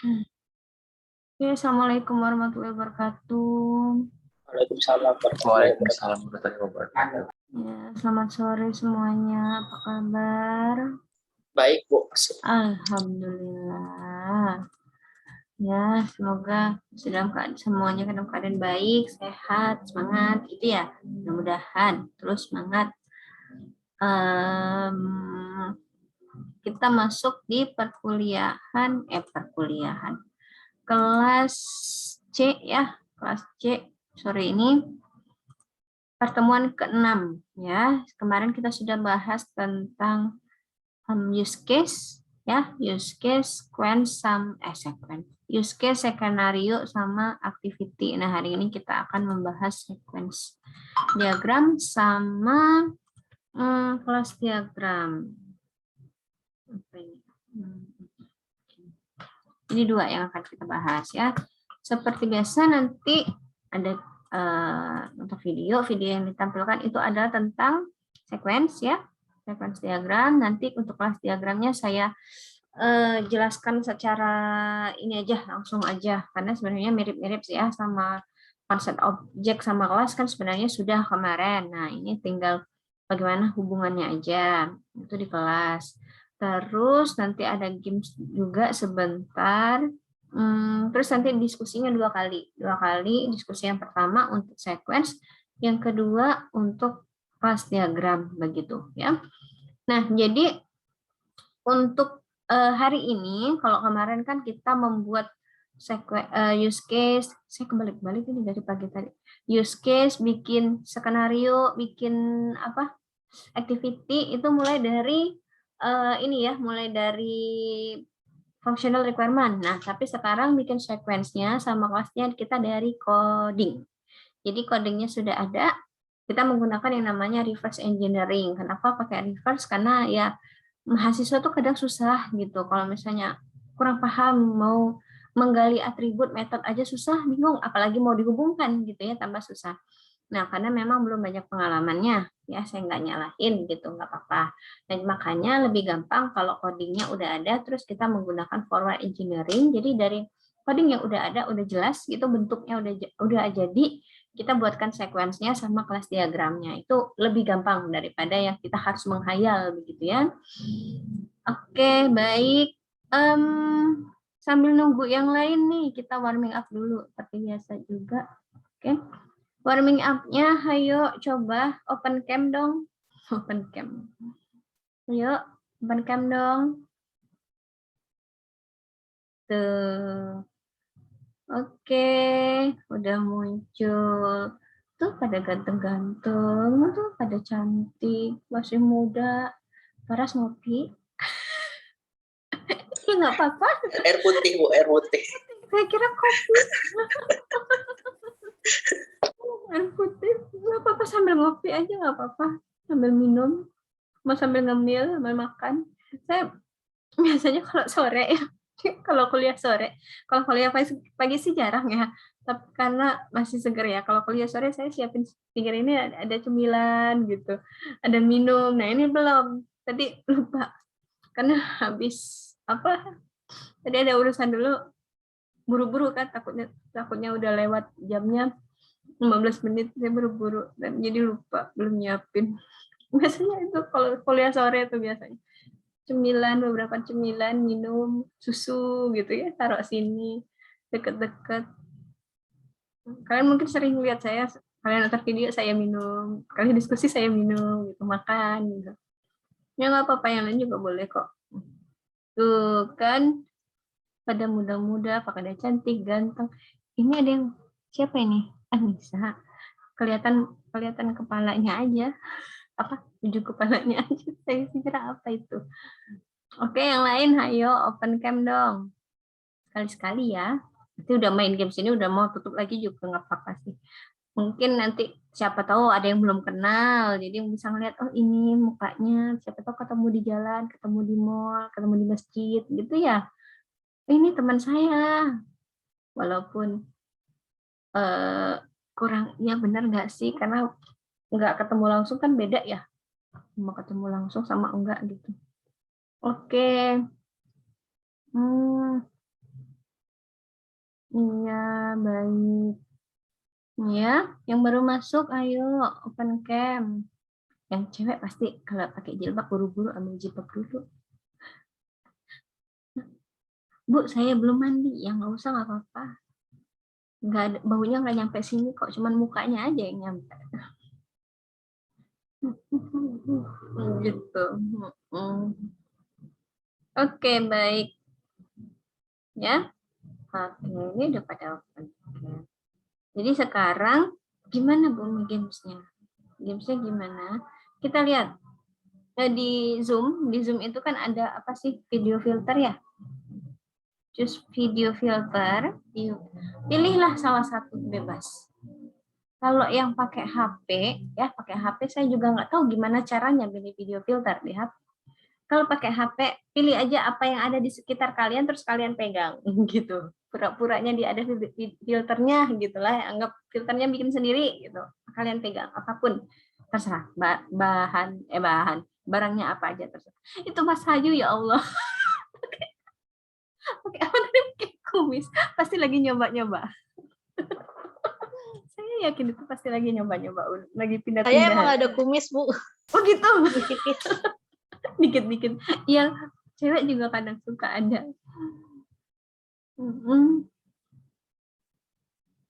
Oke, Assalamualaikum warahmatullahi wabarakatuh. Waalaikumsalam warahmatullahi wabarakatuh. Ya, selamat sore semuanya. Apa kabar? Baik, Bu. Alhamdulillah. Ya, semoga semuanya dalam keadaan baik, sehat, semangat, gitu ya. Mudah-mudahan terus semangat. Kita masuk di perkuliahan kelas C ya, kelas C sore ini. Pertemuan ke-6 ya. Kemarin kita sudah bahas tentang use case ya, use case, use case, skenario sama activity. Nah, hari ini kita akan membahas sequence diagram sama kelas diagram. Ini dua yang akan kita bahas ya. Seperti biasa nanti ada untuk video yang ditampilkan itu adalah tentang sequence ya, sequence diagram. Nanti untuk kelas diagramnya saya jelaskan secara ini aja, langsung aja, karena sebenarnya mirip-mirip sih ya sama konsep objek sama kelas kan sebenarnya sudah kemarin. Nah, ini tinggal bagaimana hubungannya aja itu di kelas. Terus nanti ada games juga sebentar. Terus nanti diskusinya dua kali diskusi yang pertama untuk sequence, yang kedua untuk kelas diagram begitu ya. Nah, jadi untuk hari ini, kalau kemarin kan kita membuat use case, saya kebalik-balik ini dari pagi tadi. Use case, bikin skenario, bikin apa? Activity itu mulai dari ini ya, mulai dari functional requirement. Nah, tapi sekarang bikin sequence-nya sama kelasnya kita dari coding. Jadi codingnya sudah ada, kita menggunakan yang namanya reverse engineering. Kenapa pakai reverse? Karena ya mahasiswa tuh kadang susah gitu. Kalau misalnya kurang paham, mau menggali atribut metode aja susah, bingung, apalagi mau dihubungkan gitu ya, tambah susah. Nah, karena memang belum banyak pengalamannya, ya saya nggak nyalahin gitu, nggak apa-apa. Dan makanya lebih gampang kalau codingnya udah ada, terus kita menggunakan forward engineering. Jadi dari coding yang udah ada, udah jelas gitu, bentuknya udah jadi, kita buatkan sequence-nya sama kelas diagramnya. Itu lebih gampang daripada yang kita harus menghayal begitu ya. Oke, baik. Sambil nunggu yang lain nih, kita warming up dulu seperti biasa juga. Oke. Warming up-nya, ayo coba open cam dong. Open cam. Ayo, open cam dong. Tuh. Oke, udah muncul. Tuh pada ganteng-ganteng, tuh pada cantik, masih muda. Paras ngopi. Ya nggak apa-apa. Air putih, Bu, air putih. Saya kira kopi. Air putih, nggak apa-apa, sambil ngopi aja nggak apa-apa. Sambil minum, mau sambil ngemil, sambil makan. Saya biasanya kalau sore ya, kalau kuliah sore, kalau kuliah pagi sih jarang ya, tapi karena masih seger ya, kalau kuliah sore saya siapin pinggir ini ada cemilan gitu, ada minum. Nah ini belum, tadi lupa karena habis apa, tadi ada urusan dulu, buru-buru kan, takutnya udah lewat jamnya 15 menit, saya buru-buru dan jadi lupa belum nyiapin. Biasanya itu kalau kuliah sore itu biasanya cemilan, beberapa cemilan, minum susu gitu ya, taruh sini deket-deket. Kalian mungkin sering lihat saya, kalian nonton video saya minum, kalian diskusi saya minum gitu, makan gitu. Ya nggak apa-apa, yang lain juga boleh kok. Tuh kan pada muda-muda, pada cantik, ganteng. Ini ada yang siapa ini? Anissa. Kelihatan kepalanya aja, apa ujung kepalanya aja. Saya kira apa itu. Oke, yang lain ayo open cam dong. Sekali-sekali ya. Nanti udah main game sini udah mau tutup lagi juga nggak apa-apa sih. Mungkin nanti siapa tahu ada yang belum kenal, jadi bisa ngeliat, oh ini mukanya, siapa tahu ketemu di jalan, ketemu di mall, ketemu di masjid gitu ya. Ini teman saya, walaupun kurang, ya benar nggak sih, karena nggak ketemu langsung kan beda ya, mau ketemu langsung sama enggak gitu. Oke. baik. Ya, yang baru masuk, ayo open cam. Yang cewek pasti kalau pakai jilbab buru-buru ambil jilbab dulu. Bu, saya belum mandi. Ya nggak usah, nggak apa-apa. Nggak ada, baunya nggak nyampe sini kok, cuman mukanya aja yang nyampe. Gitu. Oke, baik. Ya. Oke, ini udah pada open. Jadi sekarang gimana Bu gamesnya? Gamesnya gimana? Kita lihat di Zoom itu kan ada apa sih, video filter ya? Choose video filter, pilihlah salah satu bebas. Kalau yang pakai HP, ya pakai HP saya juga nggak tahu gimana caranya pilih video filter di HP. Kalau pakai HP, pilih aja apa yang ada di sekitar kalian terus kalian pegang gitu. Pura-puranya dia ada filternya gitulah, anggap filternya bikin sendiri gitu. Kalian pegang apapun terserah, bahan barangnya apa aja terserah. Itu Mas Hayu ya Allah. Oke, apa tadi pakai kumis? Pasti lagi nyoba-nyoba. Saya yakin itu pasti lagi nyoba-nyoba, lagi pindah-pindah. Saya emang ada kumis, Bu. Oh gitu. Dikit-dikit. Yang cewek juga kadang suka ada.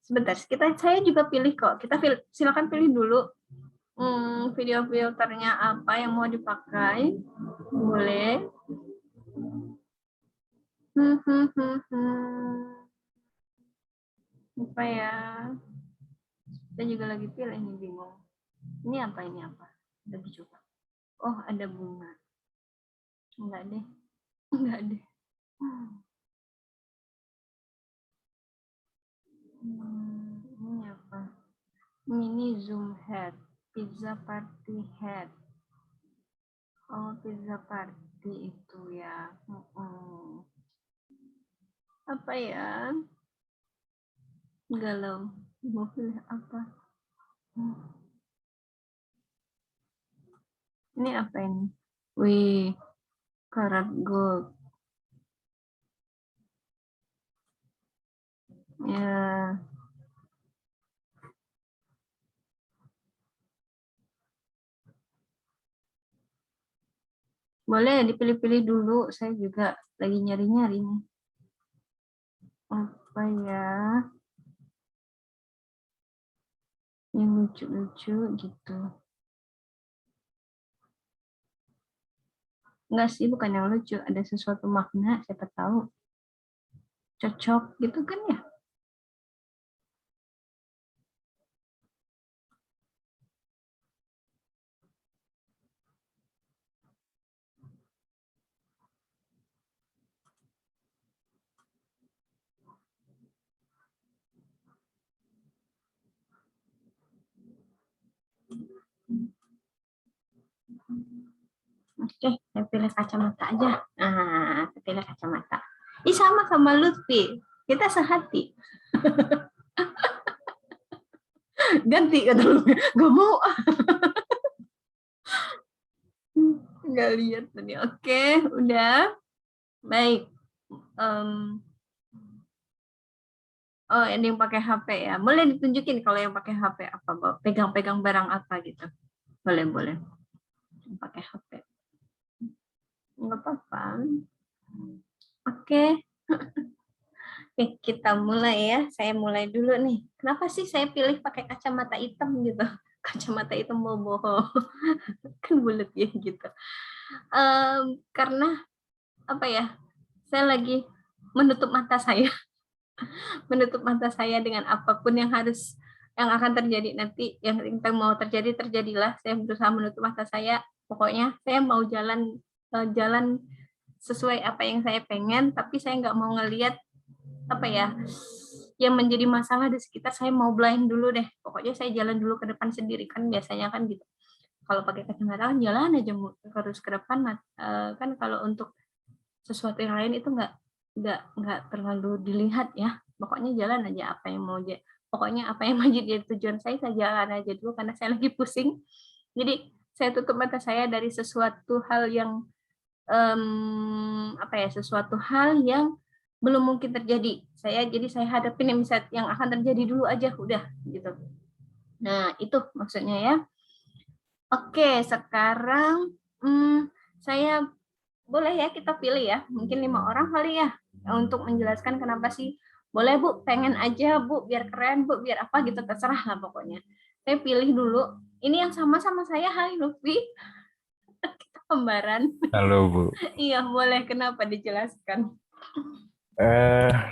Sebentar, saya juga pilih kok. Silakan pilih dulu. Video filternya apa yang mau dipakai. Boleh. Apa ya? Saya juga lagi pilih, ini bingung. Ini apa? Lagi coba. Oh, ada bunga. Enggak deh. Ini apa? Mini zoom head. Pizza party head. Oh, pizza party itu ya. Apa ya? Galau. Mau pilih apa? Ini apa ini? Wih, karat gold. Ya. Boleh dipilih-pilih dulu. Saya juga lagi nyari-nyari nih. Apa ya? Yang lucu-lucu gitu. Enggak sih, bukan yang lucu. Ada sesuatu makna, siapa tahu. Cocok gitu kan ya? Oke, saya pilih kacamata aja. Nah, saya pilih kacamata. Ih, sama Lutfi. Kita sehati. Ganti kata lu. Gak mau. Nggak lihat tadi. Oke, udah. Baik. Oh, ini yang pakai HP ya. Boleh ditunjukin kalau yang pakai HP apa? Pegang-pegang barang apa gitu. Boleh. Pakai HP. Nggak apa-apa. Oke. Oke, kita mulai ya. Saya mulai dulu nih. Kenapa sih saya pilih pakai kacamata hitam gitu? Kacamata hitam bobo. Kan bulat ya gitu. Karena apa ya? Saya lagi menutup mata saya. Menutup mata saya dengan apapun yang akan terjadi nanti, yang mau terjadilah. Saya berusaha menutup mata saya. Pokoknya saya mau jalan sesuai apa yang saya pengen, tapi saya nggak mau ngelihat apa ya yang menjadi masalah di sekitar. Saya mau blind dulu deh. Pokoknya saya jalan dulu ke depan sendiri, kan biasanya kan gitu. Kalau pakai kacamata kan jalan aja harus ke depan. Kan kalau untuk sesuatu yang lain itu nggak terlalu dilihat ya. Pokoknya jalan aja apa yang mau jadi tujuan saya jalan aja dulu karena saya lagi pusing. Jadi saya tutup mata saya dari sesuatu hal yang belum mungkin terjadi. Jadi saya hadapin yang akan terjadi dulu aja, udah gitu. Nah, itu maksudnya ya. Oke, sekarang saya boleh ya kita pilih ya, mungkin 5 orang kali ya, untuk menjelaskan kenapa sih. Boleh Bu, pengen aja Bu, biar keren Bu, biar apa gitu, terserah lah pokoknya. Saya pilih dulu. Ini yang sama-sama saya, hai Lutfi. Kita kembaran. Halo Bu. Iya, boleh. Kenapa dijelaskan?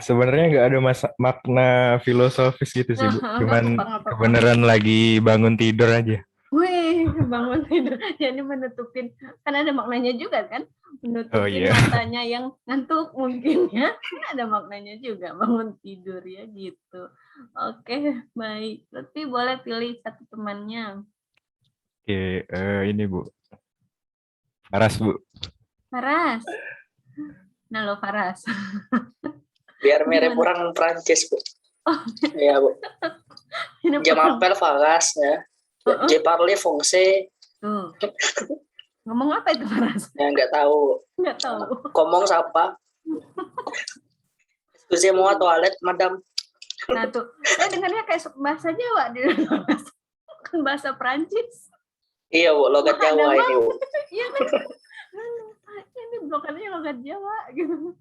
Sebenarnya nggak ada makna filosofis gitu sih Bu. Cuman kebenaran lagi bangun tidur aja. Wih, bangun tidur. Jadi menutupin, kan ada maknanya juga kan? Menutupin matanya yang ngantuk mungkin ya. Ada maknanya juga, bangun tidur ya gitu. Oke, baik. Berarti boleh pilih satu temannya. Oke, ini Bu. Faras Bu. Faras. Nah lo Faras. Biar mirip orang Prancis Bu. Oh. Iya Bu. Je m'appelle Faras ya. Je parle français. Tuh. Ngomong apa itu Faras? Ya nggak tahu. Nggak tahu. Ngomong siapa? Excusez-moi toilet, madam. Nah tuh, saya dengarnya kayak bahasa Jawa di bukan bahasa Prancis. Iya Bu, logat Jawa ini Bu. Iya kan? Ini blokannya logat Jawa gitu.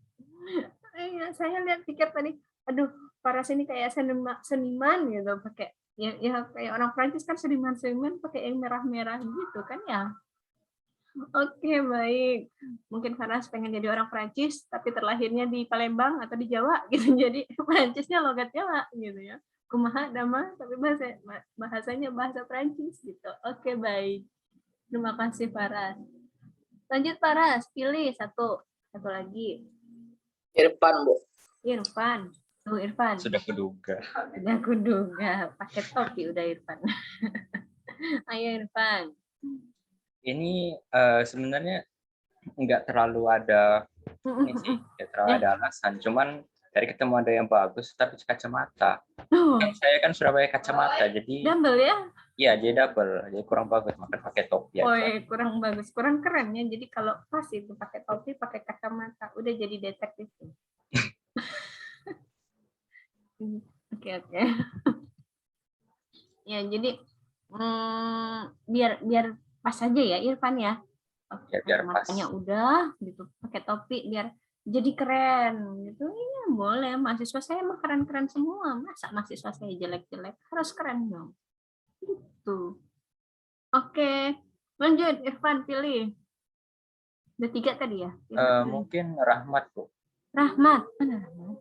Saya lihat tiket tadi, aduh, Faras ini kayak seniman gitu, pakai ya kayak orang Prancis kan seniman pakai yang merah-merah gitu kan ya. Oke, baik. Mungkin Faras pengen jadi orang Prancis tapi terlahirnya di Palembang atau di Jawa gitu. Jadi Prancisnya logat Jawa gitu ya. Kumaha dama tapi bahasanya bahasa Prancis gitu. Oke, baik. Terima kasih Faras. Lanjut Faras, pilih satu lagi. Irfan Bu. Irfan. Tuh Irfan. Sudah kuduga. Pakai topi udah Irfan. Ayo Irfan. Ini sebenarnya nggak terlalu ada ini sih, nggak terlalu ada alasan. Cuman dari ketemu ada yang bagus tapi kacamata. Saya kan sudah pakai kacamata, jadi double ya? Iya, jadi double, jadi kurang bagus, makanya pakai topi aja. Oh, kurang bagus, kurang keren ya. Jadi kalau pas itu pakai topi, pakai kacamata, udah jadi detektif. Oke. Ya, jadi biar pas aja ya Irfan ya. Ya, biar pas. Matanya udah gitu, pakai topi biar jadi keren gitu. Iya, boleh. Mahasiswa saya mah keren-keren semua. Masa mahasiswa saya jelek-jelek? Harus keren dong. Gitu. Oke, lanjut Irfan, pilih. Udah 3 tadi ya? Mungkin Rahmat Bu. Rahmat, mana Rahmat?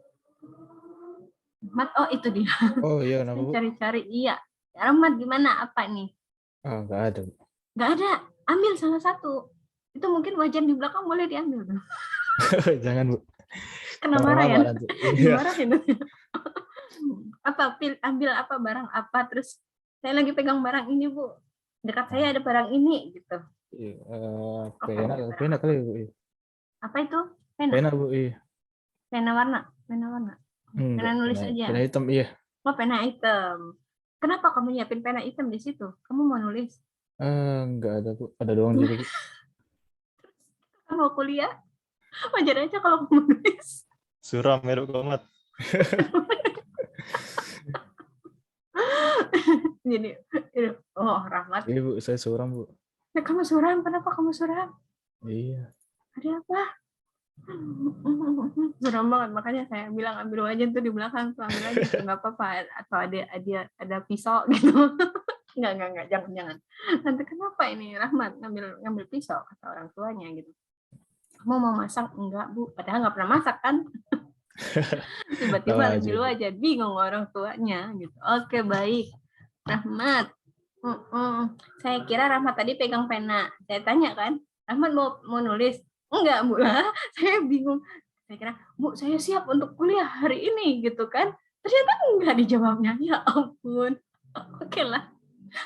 Rahmat, oh itu dia. Oh iya, nama Bu. Cari-cari, iya. Rahmat gimana? Apa nih? Oh, nggak ada. Nggak ada. Ambil salah satu. Itu mungkin wajan di belakang boleh diambil. Jangan Bu. Kena marah ya? Dimarahin. Apa? Ambil apa? Barang apa? Terus saya lagi pegang barang ini Bu. Dekat saya ada barang ini gitu. Pena kali Bu. Apa itu? Pena Bu. Iya. Pena warna. Pena nulis aja. Pena hitam, iya. Oh, pena hitam. Kenapa kamu nyiapin pena hitam di situ? Kamu mau nulis? Enggak ada Bu. Ada doang di situ. Kamu mau kuliah? Wajar aja kalau kamu nulis. Suram ya komat. Jadi, oh Rahmat. Iya Bu, saya suram Bu. Ya, kamu suram? Kenapa kamu suram? Iya. Ada apa? Suram banget, makanya saya bilang ambil wajan tuh di belakang tuh, ambil aja tuh, nggak apa-apa, atau ada pisau gitu. Enggak, jangan. Nanti kenapa ini Rahmat ngambil pisau kata orang tuanya gitu. Kamu mau masak? Enggak Bu, padahal nggak pernah masak kan. Tiba-tiba ambil wajan, bingung orang tuanya gitu. Oke, baik. Rahmat. Saya kira Rahmat tadi pegang pena. Saya tanya kan, Rahmat mau nulis? Enggak Bu lah, saya bingung. Saya kira, Bu, saya siap untuk kuliah hari ini gitu kan. Ternyata enggak dijawabnya. Ya ampun. Oke lah.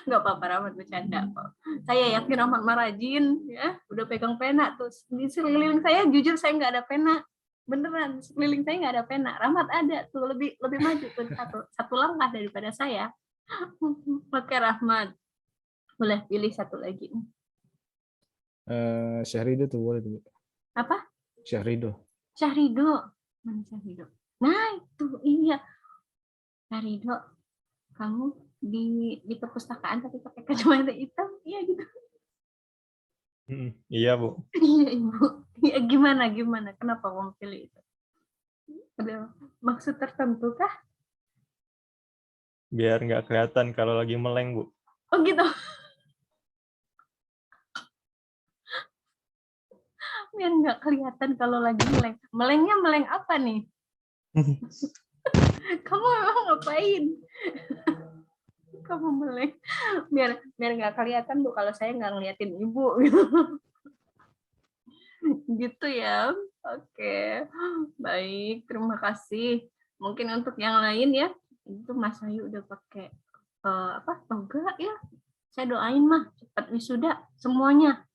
Enggak apa-apa, Rahmat bercanda kok. Saya yakin Rahmat marajin ya, udah pegang pena tuh. Di sekeliling saya jujur saya enggak ada pena. Beneran, sekeliling saya enggak ada pena. Rahmat ada tuh, lebih maju tuh satu langkah daripada saya. Oke Rahmat. Boleh pilih satu lagi. Syahrido tuh boleh tuh. Apa? Syahrido. Mana Ridho? Nah itu iya, Kak Ridho, kamu di perpustakaan tapi pakai kacamata hitam, iya gitu. Iya, Bu. Iya Ibu. Ya, gimana? Kenapa kamu pilih itu? Ada maksud tertentu kah? Biar nggak kelihatan kalau lagi meleng, Bu. Oh gitu. Biar nggak kelihatan kalau lagi meleng. Melengnya meleng apa nih? Kamu memang ngapain? Kamu meleng. Biar nggak kelihatan Bu kalau saya nggak ngeliatin Ibu gitu. Gitu ya. Oke. Baik, terima kasih. Mungkin untuk yang lain ya. Itu Mas Ayu udah pakai toga ya. Saya doain mah cepat wisuda semuanya.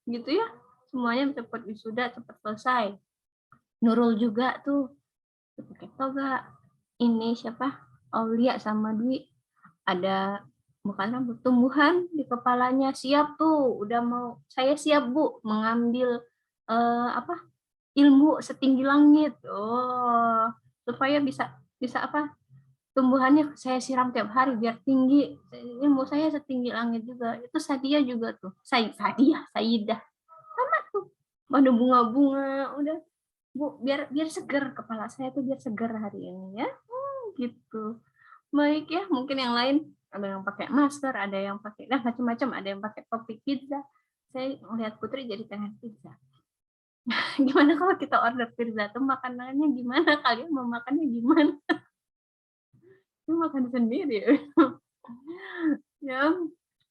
Gitu ya. Semuanya cepat wisuda, cepat selesai. Nurul juga tuh pakai toga. Ini siapa? Aulia sama Dwi ada bukan rambut tumbuhan di kepalanya, siap tuh, udah mau saya siap Bu mengambil ilmu setinggi langit. Oh, supaya bisa bisa tumbuhannya saya siram tiap hari biar tinggi, ilmu saya setinggi langit juga. Itu Sadia juga tuh, Saidah sama tuh, ada bunga-bunga, udah Bu biar seger kepala saya tuh, biar seger hari ini ya. Gitu. Baik ya, mungkin yang lain ada yang pakai masker, ada yang pakai macam-macam, ada yang pakai topi pizza. Saya melihat Putri jadi pengen pizza. Gimana kalau kita order pizza tuh makanannya gimana? Kalian mau makannya gimana? Makan sendiri. Ya,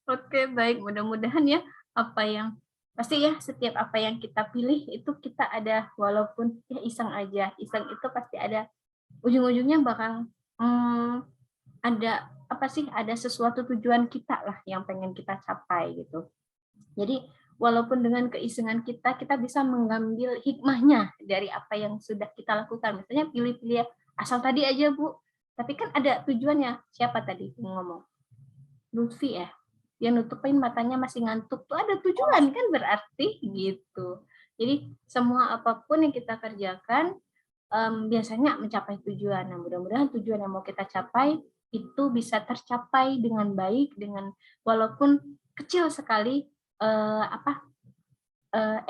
oke baik. Mudah-mudahan ya apa yang pasti ya, setiap apa yang kita pilih itu kita ada, walaupun ya iseng aja, iseng itu pasti ada ujung-ujungnya bakal ada apa sih, ada sesuatu tujuan kita lah yang pengen kita capai gitu. Jadi walaupun dengan keisengan kita bisa mengambil hikmahnya dari apa yang sudah kita lakukan. Misalnya pilih-pilih asal tadi aja Bu, tapi kan ada tujuannya. Siapa tadi ngomong? Lutfi ya, dia nutupin matanya masih ngantuk tuh ada tujuan kan, berarti gitu. Jadi semua apapun yang kita kerjakan biasanya mencapai tujuan. Nah, mudah-mudahan tujuan yang mau kita capai itu bisa tercapai dengan baik, dengan walaupun kecil sekali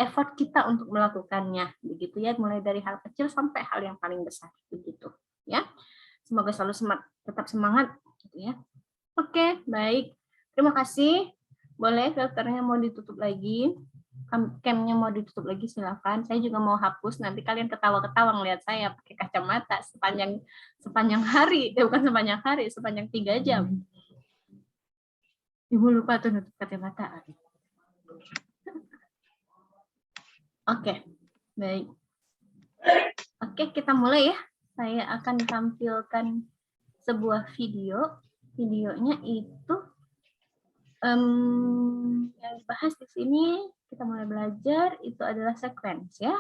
effort kita untuk melakukannya, begitu ya, mulai dari hal kecil sampai hal yang paling besar, begitu ya. Semoga selalu tetap semangat, gitu ya. Oke, baik. Terima kasih. Boleh filternya mau ditutup lagi, camnya mau ditutup lagi, silakan. Saya juga mau hapus, nanti kalian ketawa-ketawa ngelihat saya pakai kacamata sepanjang hari, bukan sepanjang hari, sepanjang 3 jam. Ibu lupa tuh nutup kacamata. Oke, baik. Oke, kita mulai ya. Saya akan tampilkan sebuah video. Videonya itu yang dibahas di sini, kita mulai belajar, itu adalah sequence ya.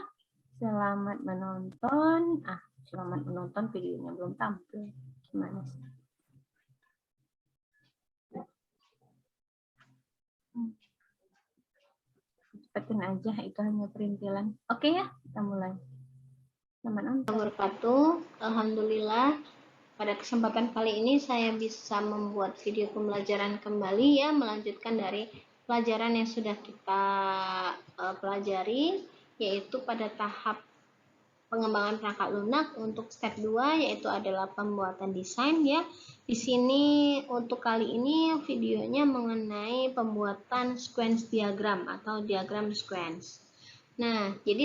Selamat menonton. Selamat menonton, videonya belum tampil. Gimana sih? Cepetin aja, itu hanya perintilan. Oke ya, kita mulai. Selamat menonton. Alhamdulillah. Pada kesempatan kali ini saya bisa membuat video pembelajaran kembali ya, melanjutkan dari pelajaran yang sudah kita pelajari, yaitu pada tahap pengembangan perangkat lunak untuk step 2, yaitu adalah pembuatan desain ya. Di sini untuk kali ini videonya mengenai pembuatan sequence diagram atau diagram sequence. Nah, jadi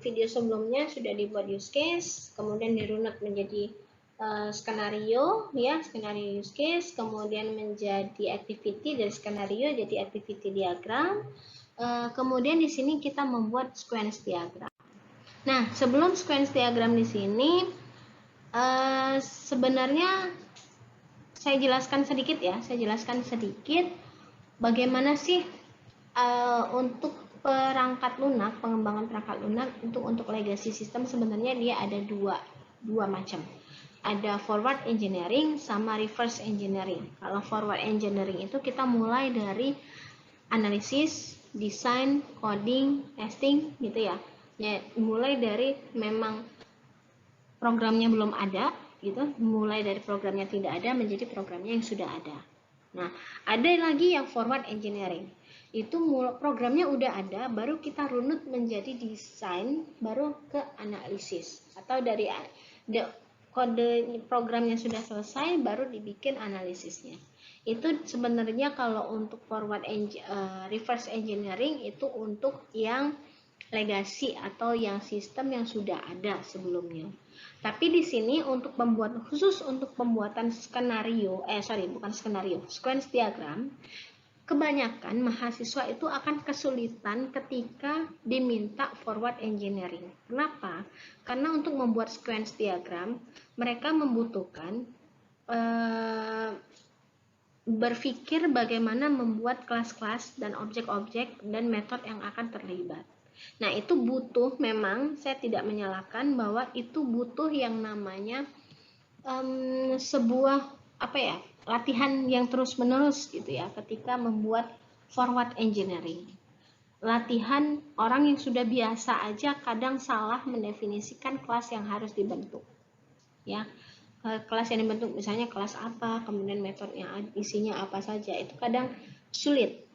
video sebelumnya sudah dibuat use case, kemudian dirunut menjadi skenario ya, skenario use case, kemudian menjadi activity, dari skenario jadi activity diagram. Kemudian di sini kita membuat sequence diagram. Nah, sebelum sequence diagram di sini sebenarnya saya jelaskan sedikit ya, bagaimana sih untuk perangkat lunak, pengembangan perangkat lunak untuk legacy system. Sebenarnya dia ada dua macam. Ada forward engineering sama reverse engineering. Kalau forward engineering itu kita mulai dari analisis, desain, coding, testing gitu ya. Ya, mulai dari memang programnya belum ada, gitu, mulai dari programnya tidak ada menjadi programnya yang sudah ada. Nah, ada lagi yang forward engineering. Itu programnya udah ada, baru kita runut menjadi desain, baru ke analisis. Atau dari kode programnya sudah selesai, baru dibikin analisisnya. Itu sebenarnya kalau untuk reverse engineering itu untuk yang legacy atau yang sistem yang sudah ada sebelumnya. Tapi di sini untuk khusus untuk pembuatan sequence diagram, kebanyakan mahasiswa itu akan kesulitan ketika diminta forward engineering. Kenapa? Karena untuk membuat sequence diagram, mereka membutuhkan berpikir bagaimana membuat kelas-kelas dan objek-objek dan metode yang akan terlibat. Nah, itu butuh, memang saya tidak menyalahkan bahwa itu butuh yang namanya sebuah latihan yang terus-menerus gitu ya ketika membuat forward engineering. Latihan orang yang sudah biasa aja kadang salah mendefinisikan kelas yang harus dibentuk. Ya. Kelas yang dibentuk misalnya kelas apa, kemudian metodenya isinya apa saja, itu kadang sulit.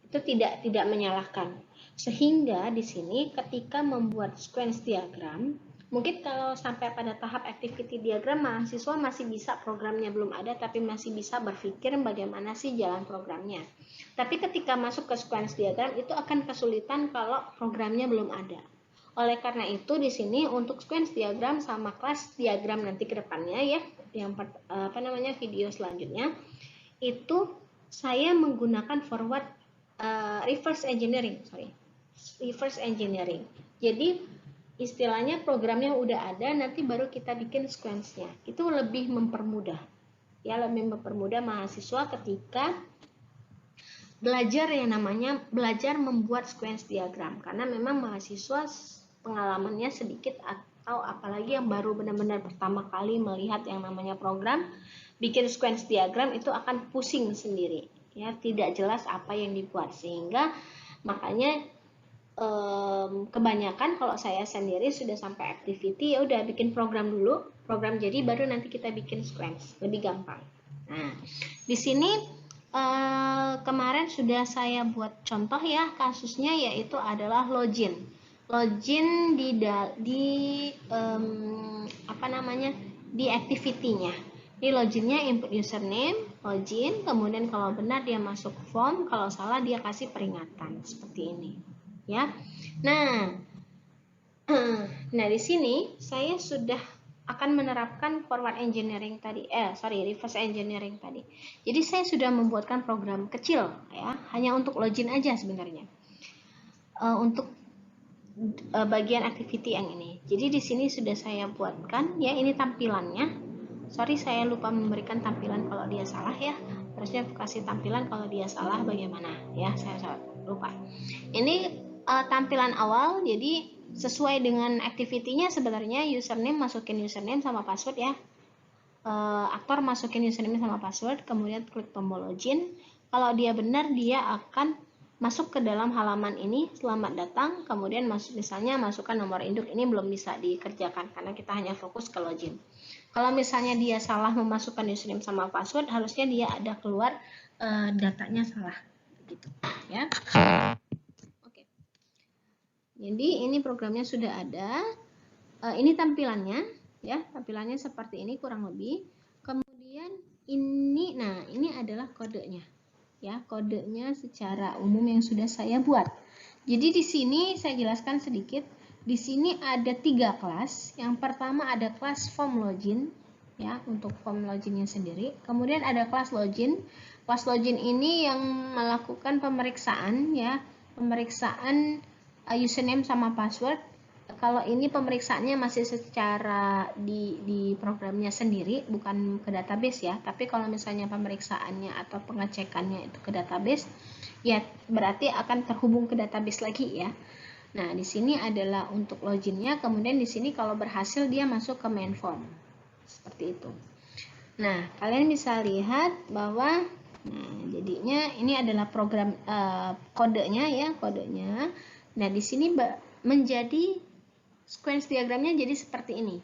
Itu tidak menyalahkan. Sehingga di sini ketika membuat sequence diagram, mungkin kalau sampai pada tahap activity diagram, mahasiswa masih bisa, programnya belum ada tapi masih bisa berpikir bagaimana sih jalan programnya. Tapi ketika masuk ke sequence diagram itu akan kesulitan kalau programnya belum ada. Oleh karena itu di sini untuk sequence diagram sama kelas diagram nanti ke depannya ya, yang video selanjutnya itu saya menggunakan reverse engineering. Jadi istilahnya programnya udah ada, nanti baru kita bikin sequence-nya. Itu lebih mempermudah. Ya, lebih mempermudah mahasiswa ketika belajar membuat sequence diagram, karena memang mahasiswa pengalamannya sedikit, atau apalagi yang baru benar-benar pertama kali melihat yang namanya program, bikin sequence diagram itu akan pusing sendiri. Ya, tidak jelas apa yang dibuat, sehingga makanya kebanyakan kalau saya sendiri sudah sampai activity, ya udah bikin program dulu, program jadi baru nanti kita bikin sequence, lebih gampang. Nah, di sini kemarin sudah saya buat contoh ya, kasusnya yaitu adalah login di activity-nya. Di loginnya input username, login, kemudian kalau benar dia masuk form, kalau salah dia kasih peringatan seperti ini, ya. Nah, di sini saya sudah akan menerapkan reverse engineering tadi. Jadi saya sudah membuatkan program kecil ya, hanya untuk login aja sebenarnya. Untuk bagian activity yang ini. Jadi di sini sudah saya buatkan ya, ini tampilannya. Sorry, saya lupa memberikan tampilan kalau dia salah ya. Harusnya kasih tampilan kalau dia salah bagaimana ya, saya lupa. Ini tampilan awal, jadi sesuai dengan activity-nya sebenarnya username, masukin username sama password ya. Aktor masukin username sama password, kemudian klik tombol login. Kalau dia benar, dia akan masuk ke dalam halaman ini, selamat datang, kemudian misalnya masukkan nomor induk. Ini belum bisa dikerjakan karena kita hanya fokus ke login. Kalau misalnya dia salah memasukkan username sama password, harusnya dia ada keluar datanya salah, gitu ya. Oke. Jadi ini programnya sudah ada. Ini tampilannya, ya, tampilannya seperti ini kurang lebih. Kemudian ini adalah kodenya, ya, kodenya secara umum yang sudah saya buat. Jadi di sini saya jelaskan sedikit. Di sini ada 3 kelas. Yang pertama ada kelas form login, ya, untuk form loginnya sendiri. Kemudian ada kelas login. Kelas login ini yang melakukan pemeriksaan, ya, pemeriksaan username sama password. Kalau ini pemeriksaannya masih secara di programnya sendiri, bukan ke database ya. Tapi kalau misalnya pemeriksaannya atau pengecekannya itu ke database, ya berarti akan terhubung ke database lagi ya. Nah, di sini adalah untuk loginnya, kemudian di sini kalau berhasil dia masuk ke main form. Seperti itu. Nah, kalian bisa lihat bahwa jadinya ini adalah program kodenya ya, Nah, di sini menjadi sequence diagramnya jadi seperti ini.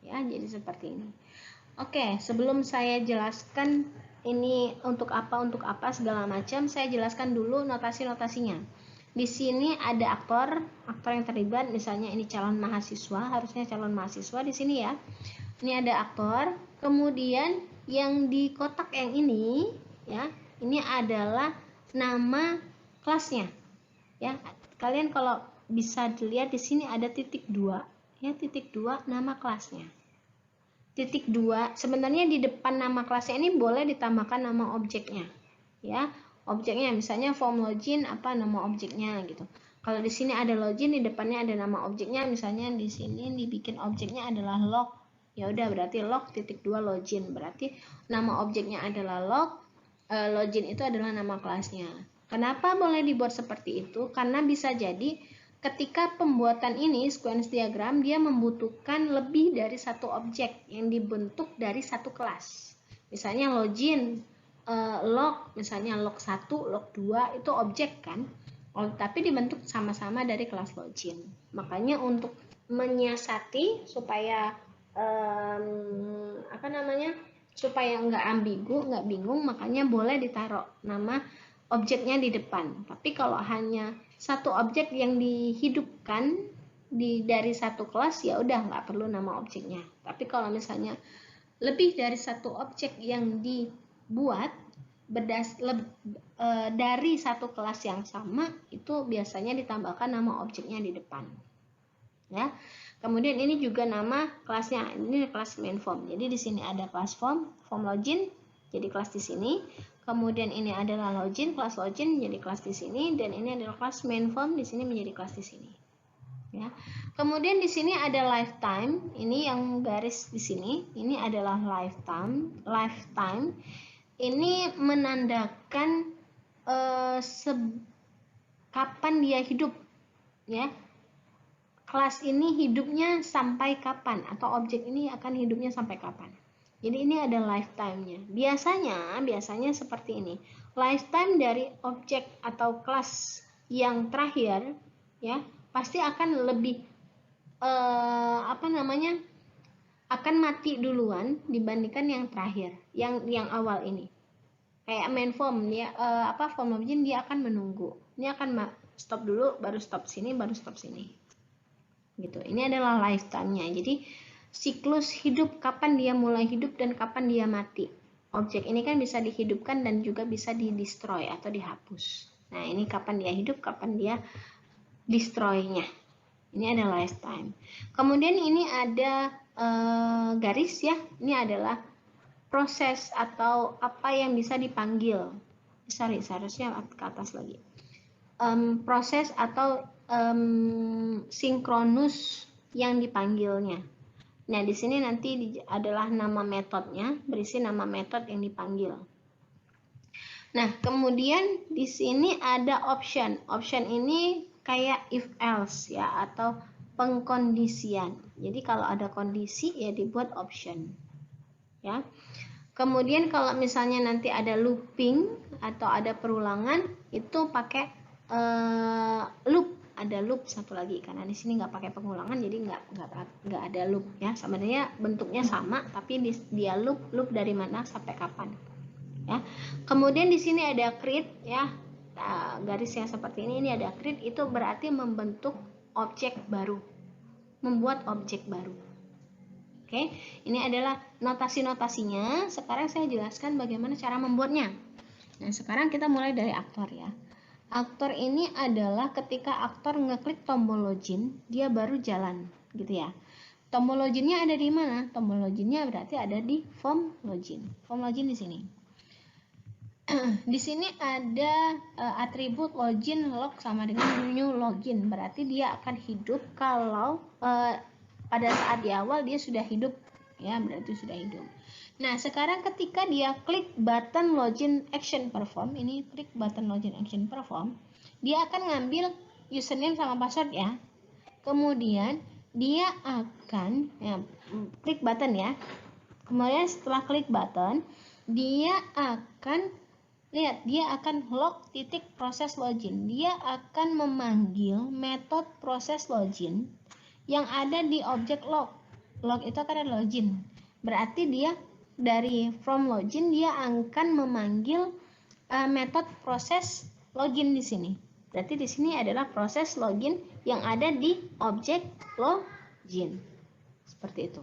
ya. Jadi seperti ini. Oke, sebelum saya jelaskan ini untuk apa segala macam, saya jelaskan dulu notasi-notasinya. Di sini ada aktor yang terlibat, misalnya ini calon mahasiswa, harusnya calon mahasiswa di sini ya. Ini ada aktor, kemudian yang di kotak yang ini ya, ini adalah nama kelasnya. Ya, kalian kalau bisa dilihat di sini ada titik 2, ya, titik 2 nama kelasnya. Titik 2, sebenarnya di depan nama kelasnya ini boleh ditambahkan nama objeknya, ya. Objeknya misalnya form login, apa nama objeknya gitu. Kalau di sini ada login, di depannya ada nama objeknya, misalnya di sini dibikin objeknya adalah log. Ya udah, berarti log titik 2 login, berarti nama objeknya adalah log, login itu adalah nama kelasnya. Kenapa boleh dibuat seperti itu? Karena bisa jadi ketika pembuatan ini sequence diagram, dia membutuhkan lebih dari satu objek yang dibentuk dari satu kelas. Misalnya login, log, misalnya log 1, log 2 itu objek kan, tapi dibentuk sama-sama dari kelas login. Makanya untuk menyiasati supaya supaya nggak ambigu, nggak bingung, makanya boleh ditaruh nama objeknya di depan. Tapi kalau hanya satu objek yang dihidupkan dari satu kelas, ya udah nggak perlu nama objeknya. Tapi kalau misalnya lebih dari satu objek yang dibuat dari satu kelas yang sama, itu biasanya ditambahkan nama objeknya di depan. Ya. Kemudian ini juga nama kelasnya, ini kelas main form. Jadi di sini ada kelas form login, jadi kelas di sini. Kemudian ini adalah login, kelas login menjadi kelas di sini, dan ini adalah kelas main form di sini menjadi kelas di sini. Ya. Kemudian di sini ada lifetime, ini yang garis di sini, ini adalah lifetime. Ini menandakan kapan dia hidup, ya. Kelas ini hidupnya sampai kapan, atau objek ini akan hidupnya sampai kapan. Jadi ini ada lifetime-nya. Biasanya seperti ini. Lifetime dari objek atau kelas yang terakhir, ya, pasti akan lebih akan mati duluan dibandingkan yang terakhir, yang awal ini. Kayak main form, dia form login, dia akan menunggu. Ini akan stop dulu, baru stop sini, baru stop sini. Gitu. Ini adalah lifetime-nya. Jadi siklus hidup, kapan dia mulai hidup dan kapan dia mati. Objek ini kan bisa dihidupkan dan juga bisa di-destroy atau dihapus. Nah, ini kapan dia hidup, kapan dia destroy-nya. Ini adalah lifetime. Kemudian ini ada garis ya. Ini adalah proses atau apa yang bisa dipanggil. Seharusnya ke atas lagi. Proses atau sinkronus yang dipanggilnya. Nah, di sini nanti adalah nama metodenya, berisi nama metode yang dipanggil. Nah, kemudian di sini ada option. Option ini kayak if else ya, atau pengkondisian. Jadi kalau ada kondisi ya dibuat option. Ya. Kemudian kalau misalnya nanti ada looping atau ada perulangan, itu pakai loop. Ada loop satu lagi, karena di sini nggak pakai pengulangan, jadi nggak ada loop ya. Sebenarnya bentuknya sama, tapi dia loop dari mana sampai kapan ya. Kemudian di sini ada create ya, garis yang seperti ini ada create, itu berarti membentuk objek baru, membuat objek baru. Oke, ini adalah notasi-notasinya. Sekarang saya jelaskan bagaimana cara membuatnya. Nah, sekarang kita mulai dari aktor ya. Aktor ini adalah ketika aktor ngeklik tombol login, dia baru jalan, gitu ya. Tombol loginnya ada di mana? Tombol loginnya berarti ada di form login. Form login di sini. Di sini ada atribut login log sama dengan new login. Berarti dia akan hidup kalau pada saat di awal dia sudah hidup, ya, berarti sudah hidup. Nah, sekarang ketika dia klik button login action perform, ini klik button login action perform, dia akan ngambil username sama password ya. Kemudian dia akan klik button ya. Kemudian setelah klik button, dia akan log titik proses login. Dia akan memanggil metode proses login yang ada di objek log. log itu akan ada login. Berarti dia dari from login dia akan memanggil metode proses login di sini. Berarti di sini adalah proses login yang ada di objek login. Seperti itu.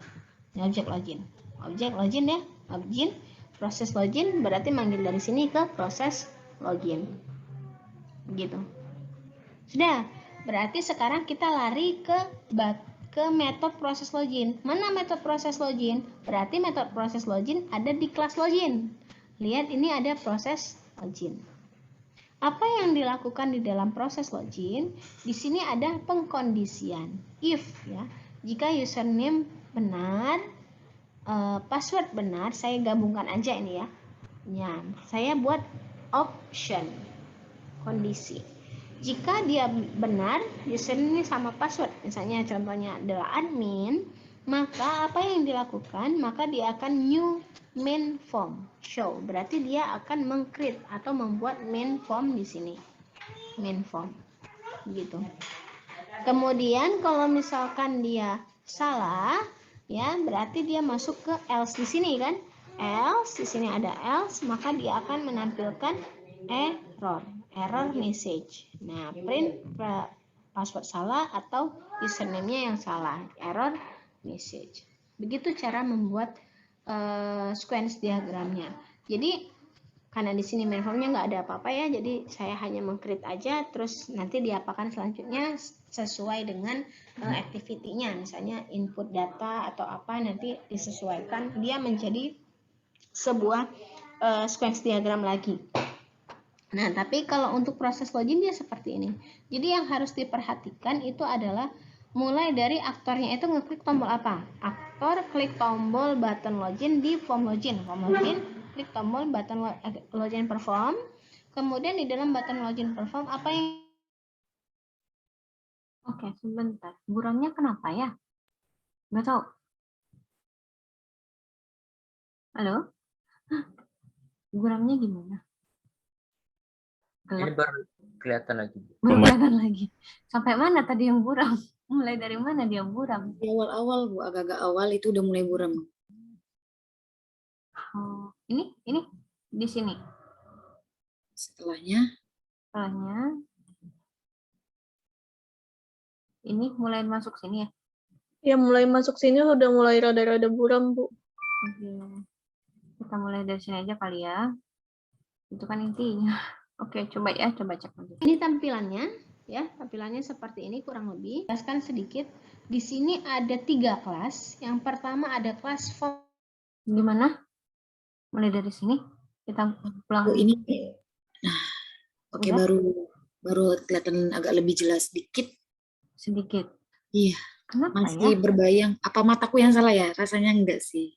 Ini objek login. Objek login ya, login, proses login berarti manggil dari sini ke proses login. Begitu. Sudah. Berarti sekarang kita lari ke metode proses login. Mana metode proses login? Berarti metode proses login ada di kelas login. Lihat ini ada proses login. Apa yang dilakukan di dalam proses login? Di sini ada pengkondisian. If ya, jika username benar, password benar, saya gabungkan aja ini ya. Ya, saya buat option kondisi. Jika dia benar, username sama password, misalnya contohnya adalah admin, maka apa yang dilakukan? Maka dia akan new main form show. Berarti dia akan meng-create atau membuat main form di sini. Main form. Gitu. Kemudian kalau misalkan dia salah, ya berarti dia masuk ke else di sini kan? Else di sini ada else, maka dia akan menampilkan error message. Nah, print password salah atau username-nya yang salah, error message. Begitu cara membuat sequence diagramnya. Jadi karena di sini main formnya nggak ada apa-apa ya, jadi saya hanya meng-create aja, terus nanti diapakan selanjutnya sesuai dengan activity-nya, misalnya input data atau apa nanti disesuaikan dia menjadi sebuah sequence diagram lagi. Nah, tapi kalau untuk proses login dia seperti ini. Jadi yang harus diperhatikan itu adalah mulai dari aktornya itu ngeklik tombol apa? Aktor klik tombol button login di form login. Form login, klik tombol button login perform. Kemudian di dalam button login perform apa yang Oke, sebentar. Buramnya kenapa ya? Nggak tahu. Halo? Buramnya gimana? Ini baru kelihatan lagi. Baru kelihatan lagi. Sampai mana tadi yang buram? Mulai dari mana dia buram? Di awal-awal, Bu, agak-agak awal itu udah mulai buram. Oh, ini di sini. Setelahnya ini mulai masuk sini ya? Ya, mulai masuk sini udah mulai rada-rada buram, Bu. Oke. Kita mulai dari sini aja kali ya. Itu kan intinya. Oke, coba ya, coba cek lagi. Ini tampilannya, ya, tampilannya seperti ini kurang lebih. Jelaskan sedikit. Di sini ada 3 kelas. Yang pertama ada kelas form. Gimana? Mulai dari sini kita pulang. Oh, ini. Nah, oke, baru kelihatan agak lebih jelas sedikit. Sedikit. Iya. Kenapa masih ya? Berbayang. Apa mataku yang salah ya? Rasanya enggak sih.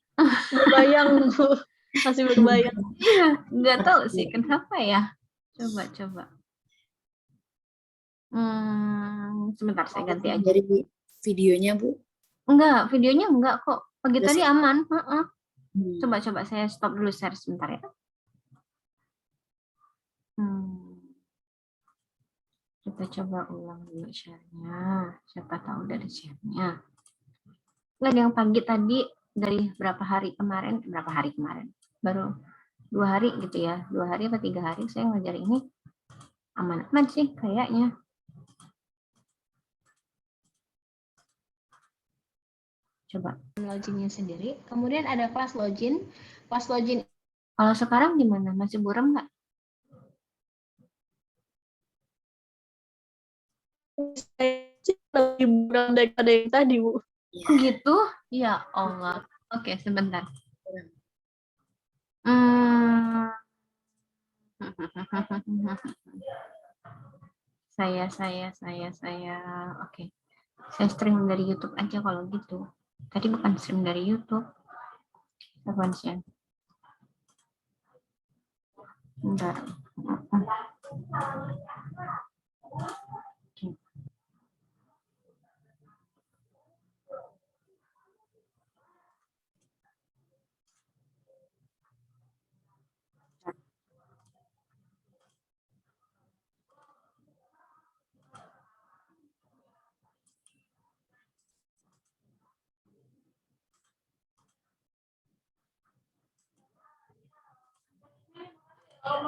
Berbayang, Bu. Masih berbayang. Iya, nggak tahu sih kenapa ya. Coba. Sebentar saya ganti aja. Dari videonya, Bu? Enggak, videonya enggak kok. Pagi tadi aman. Coba saya stop dulu share sebentar ya. Kita coba ulang dulu share-nya. Siapa tahu dari share-nya. Nggak, yang pagi tadi dari berapa hari kemarin? Baru 2 hari gitu ya. 2 hari atau 3 hari saya ngajar ini aman-aman sih kayaknya. Coba loginnya sendiri. Kemudian ada kelas login. Kelas login. Kalau sekarang gimana? Masih buram nggak? Lebih buram daripada yang tadi, Bu. Oh gitu? Ya Allah. Oke, sebentar. Saya. Oke. Saya stream dari YouTube aja kalau gitu. Tadi bukan stream dari YouTube. Bentar. Saya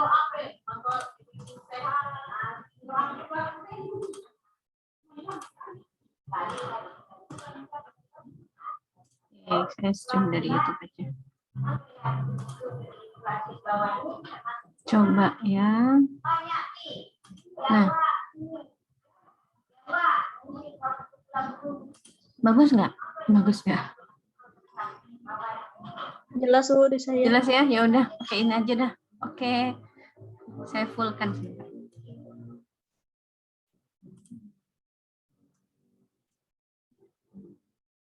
stream dari YouTube aja. Coba ya. Nah, bagus nggak? Bagus nggak? Jelas Bu di saya. Jelas ya? Ya udah, pakein aja dah. Oke, saya fullkan.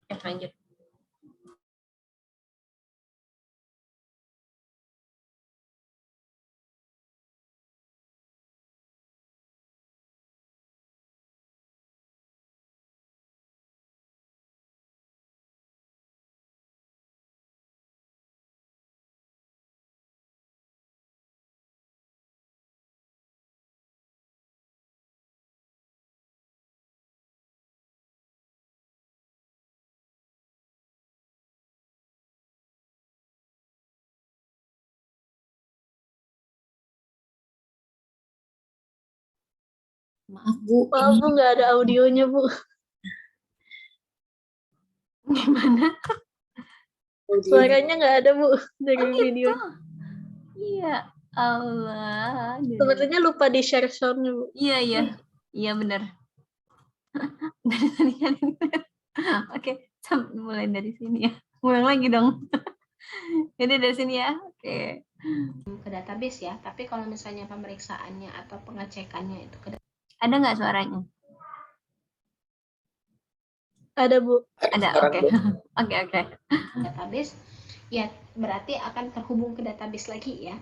Ya, lanjut. Maaf Bu, Maaf Bu, nggak ada audionya Bu. Gimana? Suaranya nggak ada Bu dari video. Iya, Allah. Sepertinya lupa di share sound-nya Bu. Iya. Iya benar. Dari tadi kan. Oke, mulai dari sini ya. Ulang lagi dong. Jadi dari sini ya. Oke. Ke database ya. Tapi kalau misalnya pemeriksaannya atau pengecekannya itu ada nggak suaranya? Ada Bu. Ada. Oke. Oke. Database ya berarti akan terhubung ke database lagi ya.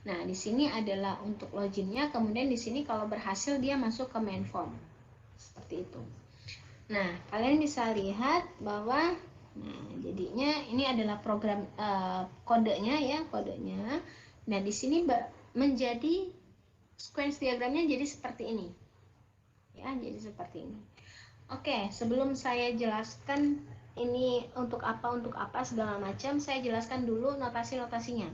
Nah, di sini adalah untuk loginnya, kemudian di sini kalau berhasil dia masuk ke main form. Seperti itu. Nah, kalian bisa lihat bahwa jadinya ini adalah program kodenya ya, kodenya. Nah, di sini menjadi sequence diagramnya jadi seperti ini. Ya, jadi seperti ini. Oke, sebelum saya jelaskan ini untuk apa segala macam, saya jelaskan dulu notasi-notasinya.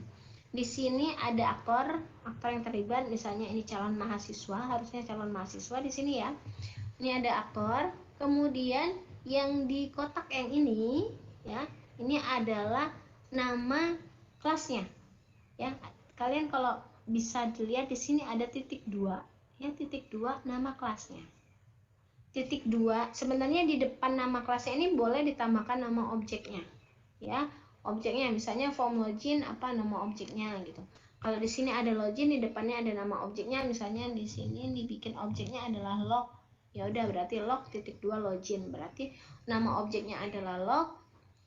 Di sini ada aktor yang terlibat, misalnya ini calon mahasiswa, harusnya calon mahasiswa di sini ya. Ini ada aktor, kemudian yang di kotak yang ini ya, ini adalah nama kelasnya. Ya, kalian kalau bisa dilihat di sini ada titik 2, ya titik 2 nama kelasnya. Titik 2 sebenarnya di depan nama kelasnya ini boleh ditambahkan nama objeknya. Ya, objeknya misalnya form login apa nama objeknya gitu. Kalau di sini ada login, di depannya ada nama objeknya, misalnya di sini dibikin objeknya adalah log. Ya udah berarti log titik 2 login. Berarti nama objeknya adalah log,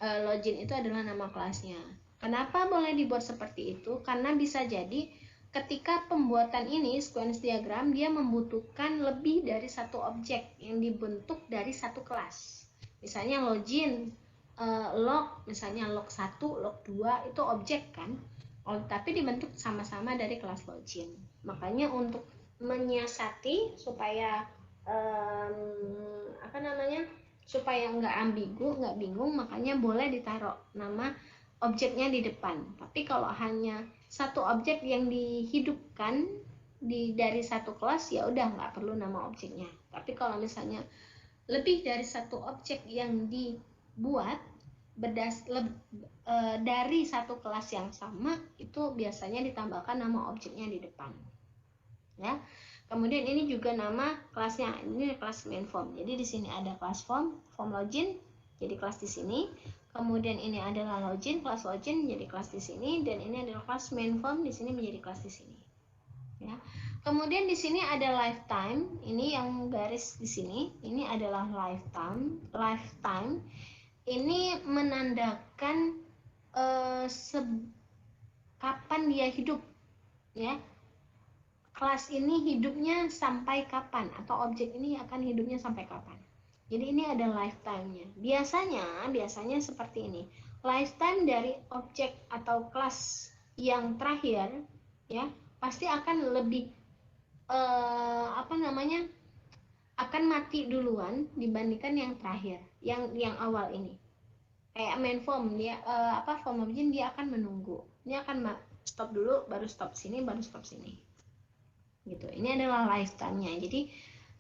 login itu adalah nama kelasnya. Kenapa boleh dibuat seperti itu? Karena bisa jadi ketika pembuatan ini sequence diagram dia membutuhkan lebih dari satu objek yang dibentuk dari satu kelas. Misalnya login log, misalnya log 1, log 2 itu objek kan, tapi dibentuk sama-sama dari kelas login. Makanya untuk menyiasati supaya supaya nggak ambigu, nggak bingung, makanya boleh ditaruh nama objeknya di depan. Tapi kalau hanya satu objek yang dihidupkan dari satu kelas, ya udah nggak perlu nama objeknya. Tapi kalau misalnya lebih dari satu objek yang dibuat dari satu kelas yang sama, itu biasanya ditambahkan nama objeknya di depan ya. Kemudian ini juga nama kelasnya, ini kelas main form. Jadi di sini ada kelas form login, jadi kelas di sini. Kemudian ini adalah login, kelas login jadi kelas di sini, dan ini adalah kelas main form di sini menjadi kelas di sini ya. Kemudian di sini ada lifetime, ini yang garis di sini, ini adalah lifetime ini menandakan kapan dia hidup ya. Kelas ini hidupnya sampai kapan, atau objek ini akan hidupnya sampai kapan. Jadi ini ada lifetime-nya. Biasanya seperti ini. Lifetime dari objek atau kelas yang terakhir ya pasti akan lebih akan mati duluan dibandingkan yang terakhir, yang awal ini. Kayak main form dia form login dia akan menunggu. Ini akan stop dulu, baru stop sini, baru stop sini. Gitu. Ini adalah lifetime-nya. Jadi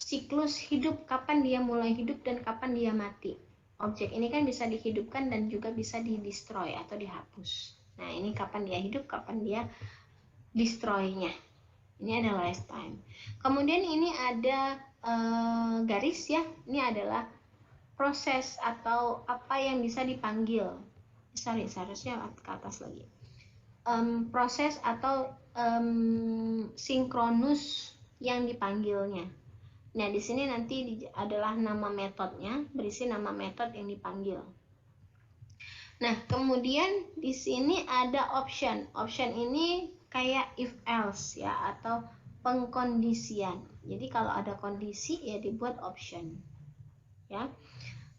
siklus hidup, kapan dia mulai hidup dan kapan dia mati. Objek ini kan bisa dihidupkan dan juga bisa di-destroy atau dihapus. Nah, ini kapan dia hidup, kapan dia destroy-nya. Ini adalah lifetime. Kemudian ini ada garis ya. Ini adalah proses atau apa yang bisa dipanggil. Sorry, seharusnya ke atas lagi. Proses atau sinkronus yang dipanggilnya. Nah, di sini nanti adalah nama metodenya, berisi nama metode yang dipanggil. Nah, kemudian di sini ada option. Option ini kayak if else ya, atau pengkondisian. Jadi kalau ada kondisi ya dibuat option. Ya.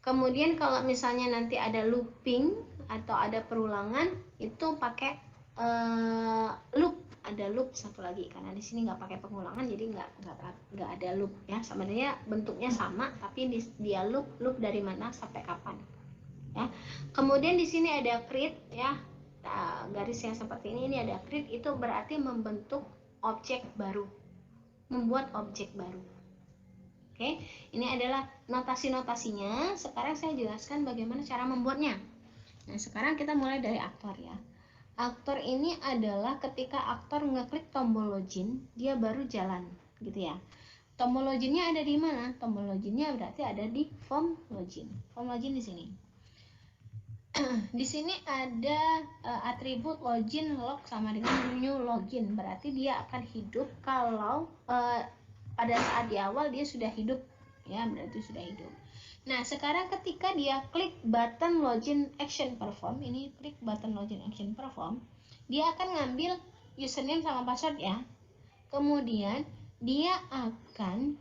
Kemudian kalau misalnya nanti ada looping atau ada perulangan, itu pakai loop. Ada loop satu lagi, karena di sini nggak pakai pengulangan, jadi nggak ada loop ya. Sebenarnya bentuknya sama, tapi dia loop dari mana sampai kapan ya. Kemudian di sini ada create ya. Nah, garis yang seperti ini ada create, itu berarti membentuk objek baru, membuat objek baru. Oke, ini adalah notasi-notasinya. Sekarang saya jelaskan bagaimana cara membuatnya. Nah, sekarang kita mulai dari aktor ya. Aktor ini adalah ketika aktor ngeklik tombol login, dia baru jalan, gitu ya. Tombol loginnya ada di mana? Tombol loginnya berarti ada di form login. Form login di sini. Di sini ada atribut login log sama dengan new login. Berarti dia akan hidup kalau pada saat di awal dia sudah hidup, ya, berarti sudah hidup. Nah, sekarang ketika dia klik button login action perform, ini klik button login action perform, dia akan ngambil username sama password ya. Kemudian dia akan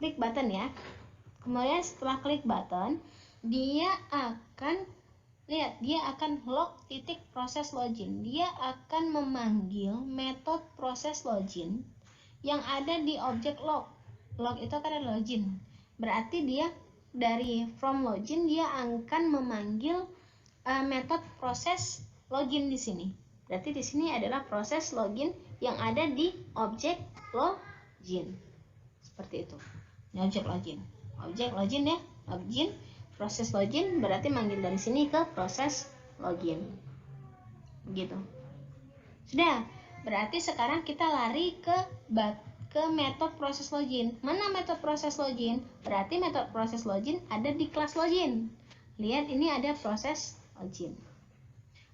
klik button ya. Kemudian setelah klik button, dia akan lihat, dia akan log titik proses login. Dia akan memanggil metode proses login yang ada di objek log. Log itu kan ada login. Berarti dia dari from login dia akan memanggil metode proses login di sini. Berarti di sini adalah proses login yang ada di objek login. Seperti itu. Ini objek login. Objek login ya, login, proses login berarti manggil dari sini ke proses login. Gitu. Sudah. Berarti sekarang kita lari ke metode proses login. Mana metode proses login? Berarti metode proses login ada di kelas login. Lihat, ini ada proses login.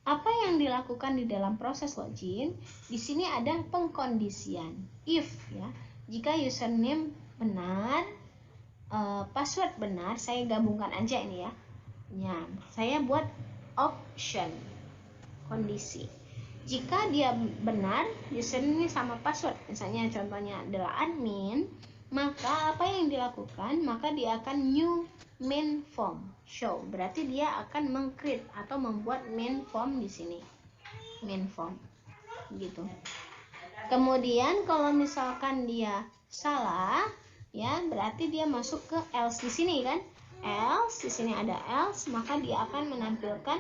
Apa yang dilakukan di dalam proses login? Di sini ada pengkondisian. If ya, jika username benar, password benar, saya gabungkan aja ini ya. Ya, saya buat option kondisi. Jika dia benar, username sama password, misalnya contohnya adalah admin, maka apa yang dilakukan? Maka dia akan new main form show. Berarti dia akan meng-create atau membuat main form di sini. Main form. Gitu. Kemudian kalau misalkan dia salah, ya, berarti dia masuk ke else di sini kan? Else, di sini ada else, maka dia akan menampilkan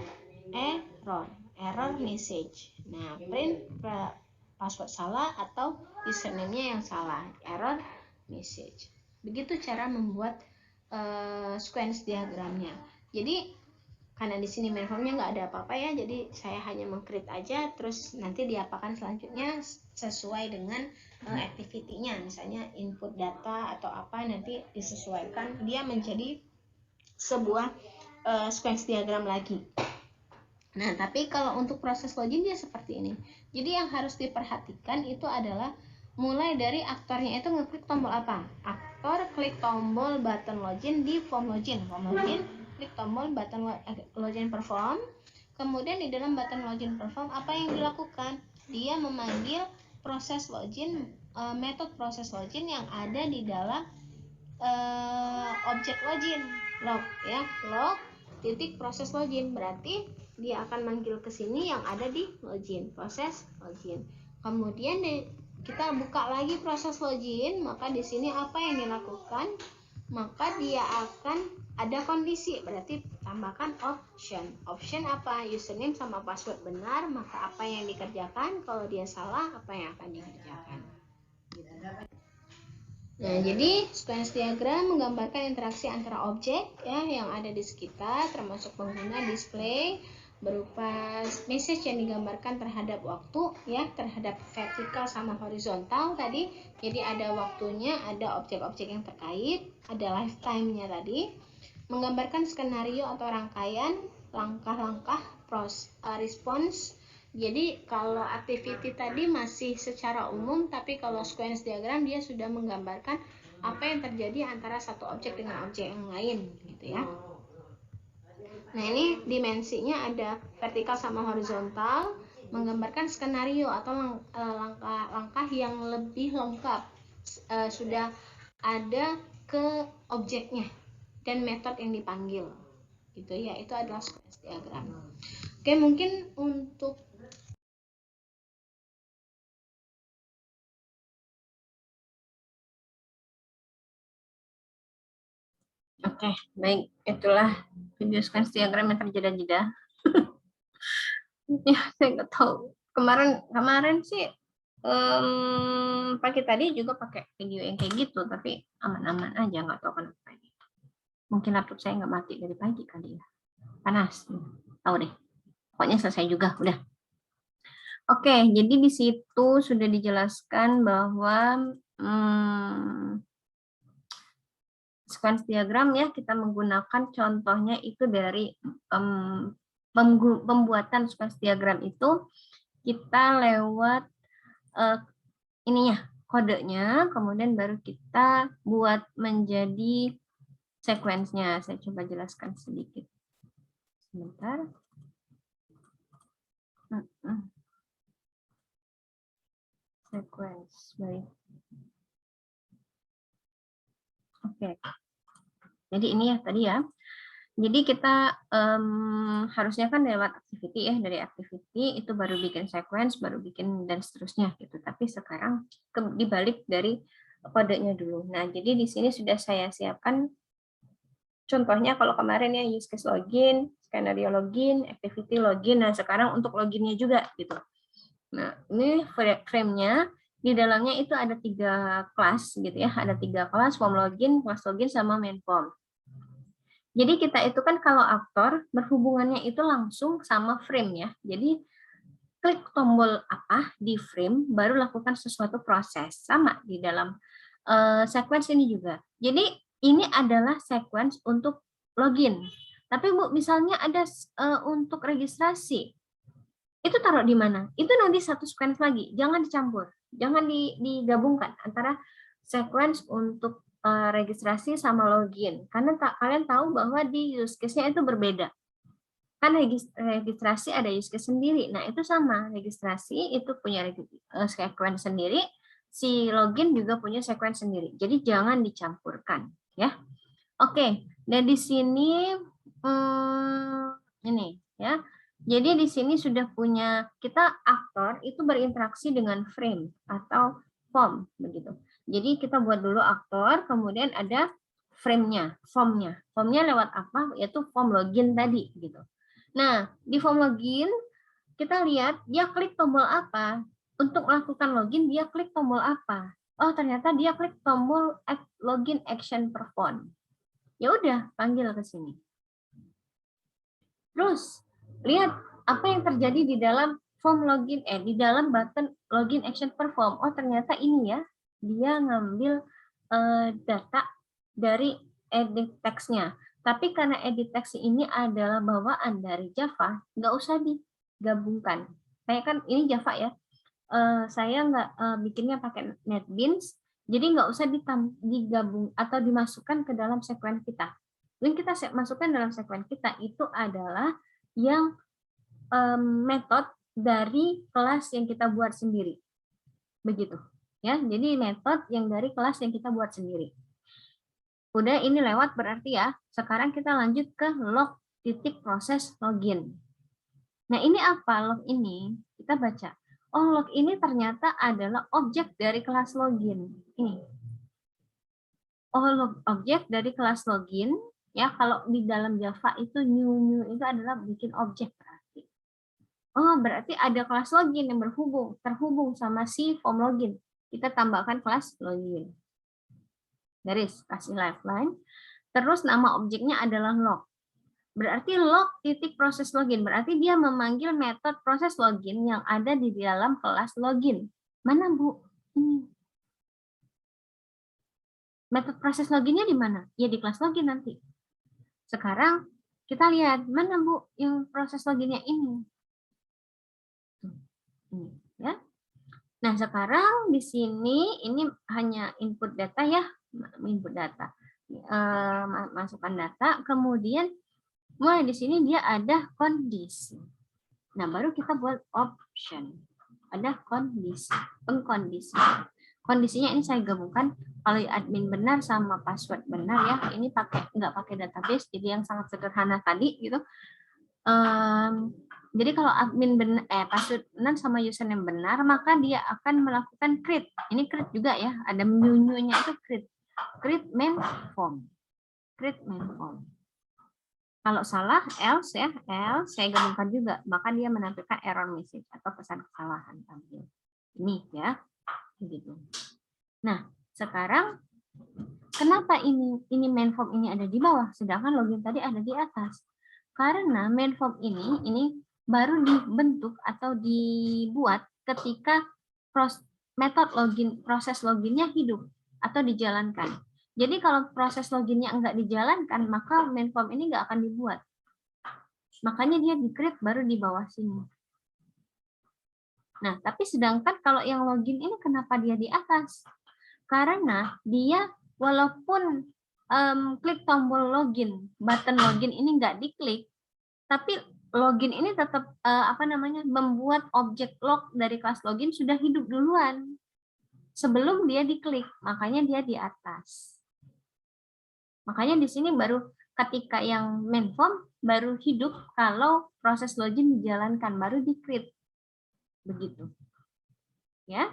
error message. Nah, print password salah atau username-nya yang salah, error message. Begitu cara membuat sequence diagramnya. Jadi karena di sini main formnya nggak ada apa-apa ya, jadi saya hanya meng-create aja, terus nanti diapakan selanjutnya sesuai dengan activity-nya. Misalnya input data atau apa, nanti disesuaikan dia menjadi sebuah sequence diagram lagi. Nah, tapi kalau untuk proses login dia seperti ini. Jadi yang harus diperhatikan itu adalah mulai dari aktornya itu ngeklik tombol apa? Aktor klik tombol button login di form login. Form login, klik tombol button login perform. Kemudian di dalam button login perform apa yang dilakukan? Dia memanggil proses login, metode proses login yang ada di dalam objek login, log ya, log titik proses login. Berarti dia akan manggil ke sini yang ada di login, proses login. Kemudian kita buka lagi proses login, maka di sini apa yang dilakukan? Maka dia akan ada kondisi, berarti tambahkan option. Option apa? Username sama password benar, maka apa yang dikerjakan? Kalau dia salah, apa yang akan dikerjakan? Nah, jadi sequence diagram menggambarkan interaksi antara objek ya yang ada di sekitar, termasuk pengguna, display, berupa message yang digambarkan terhadap waktu ya, terhadap vertikal sama horizontal tadi. Jadi ada waktunya, ada objek-objek yang terkait, ada lifetime-nya tadi. Menggambarkan skenario atau rangkaian langkah-langkah response. Jadi kalau activity tadi masih secara umum, tapi kalau sequence diagram dia sudah menggambarkan apa yang terjadi antara satu objek dengan objek yang lain gitu ya. Nah, ini dimensinya ada vertikal sama horizontal, menggambarkan skenario atau langkah-langkah yang lebih lengkap, sudah ada ke objeknya dan metode yang dipanggil gitu ya. Itu adalah sequence diagram. Oke, mungkin untuk Oke, baik, itulah video sequence diagram yang terjeda-jeda. Ya, saya nggak tahu. Kemarin sih pagi tadi juga pakai video yang kayak gitu, tapi aman-aman aja, nggak tahu kenapa ini. Mungkin laptop saya nggak mati dari pagi kali ya. Panas. Tahu deh. Pokoknya selesai juga, udah. Oke, jadi di situ sudah dijelaskan bahwa sequence diagram ya, kita menggunakan contohnya itu dari pembuatan sequence diagram itu kita lewat ininya, kodenya, kemudian baru kita buat menjadi sequence-nya. Saya coba jelaskan sedikit. Sebentar. Sequence, baik. Oke. Jadi ini ya tadi ya. Jadi kita harusnya kan lewat activity ya, dari activity itu baru bikin sequence, baru bikin dan seterusnya gitu. Tapi sekarang dibalik dari kodenya dulu. Nah, jadi di sini sudah saya siapkan contohnya kalau kemarin ya use case login, skenario login, activity login. Nah, sekarang untuk loginnya juga gitu. Nah, ini frame-nya. Di dalamnya itu ada 3 kelas gitu ya. Ada 3 kelas, form login, class login, sama main form. Jadi kita itu kan kalau aktor berhubungannya itu langsung sama frame ya. Jadi klik tombol apa di frame baru lakukan sesuatu proses. Sama di dalam sequence ini juga. Jadi ini adalah sequence untuk login. Tapi Bu, misalnya ada untuk registrasi. Itu taruh di mana? Itu nanti satu sequence lagi. Jangan dicampur. Jangan digabungkan antara sequence untuk registrasi sama login, karena kalian tahu bahwa di use case-nya itu berbeda. Kan registrasi ada use case sendiri. Nah, itu sama. Registrasi itu punya sequence sendiri, si login juga punya sequence sendiri. Jadi jangan dicampurkan, ya. Oke, dan di sini ini ya. Jadi di sini sudah punya kita aktor itu berinteraksi dengan frame atau form begitu. Jadi kita buat dulu aktor, kemudian ada frame-nya, form-nya. Form-nya lewat apa? Yaitu form login tadi gitu. Nah, di form login kita lihat dia klik tombol apa. Untuk melakukan login dia klik tombol apa? Oh, ternyata dia klik tombol login action perform. Ya udah, panggil ke sini. Terus lihat apa yang terjadi di dalam form login di dalam button login action perform. Oh, ternyata ini ya. Dia ngambil data dari edit text-nya. Tapi karena edit text ini adalah bawaan dari Java, nggak usah digabungkan. Kayak kan ini Java ya. Saya nggak bikinnya pakai NetBeans, jadi nggak usah digabung atau dimasukkan ke dalam sequence kita. Yang kita masukkan dalam sequence kita itu adalah yang metode dari kelas yang kita buat sendiri. Begitu. Ya, jadi metode yang dari kelas yang kita buat sendiri. Udah ini lewat berarti ya. Sekarang kita lanjut ke log titik proses login. Nah, ini apa log ini? Kita baca. Oh, log ini ternyata adalah objek dari kelas login. Ini. Oh, log objek dari kelas login Ya, kalau di dalam Java itu new itu adalah bikin objek berarti. Oh, berarti ada kelas login yang terhubung sama si form login. Kita tambahkan kelas login. Garis, kasih lifeline. Terus nama objeknya adalah log. Berarti log titik proses login. Berarti dia memanggil metode proses login yang ada di dalam kelas login. Mana, Bu? Ini. Metode proses loginnya di mana? Ya di kelas login nanti. Sekarang kita lihat mana, Bu, yang proses loginnya ini. Ya. Nah, sekarang di sini ini hanya input data ya, input data. Masukkan data, kemudian mulai di sini dia ada kondisi. Nah, baru kita buat option. Ada kondisi, pengkondisi. Kondisinya ini saya gabungkan, kalau admin benar sama password benar ya, ini nggak pakai database, jadi yang sangat sederhana tadi gitu. Jadi kalau admin benar, password benar sama username benar, maka dia akan melakukan create. Ini create juga ya, ada menu-nya itu create main form. Create main form. Kalau salah else ya, else saya gabungkan juga, maka dia menampilkan error message atau pesan kesalahan tampil. Ini ya. Begitu. Nah, sekarang kenapa ini main form ini ada di bawah sedangkan login tadi ada di atas? Karena main form ini baru dibentuk atau dibuat ketika metode login, proses loginnya hidup atau dijalankan. Jadi kalau proses loginnya enggak dijalankan, maka main form ini enggak akan dibuat. Makanya dia di-create baru di bawah sini. Nah, tapi sedangkan kalau yang login ini kenapa dia di atas? Karena dia walaupun klik tombol login, button login ini nggak diklik, tapi login ini tetap membuat objek log dari kelas login sudah hidup duluan sebelum dia diklik, makanya dia di atas. Makanya di sini baru ketika yang main form baru hidup kalau proses login dijalankan, baru di-create. Begitu. Ya.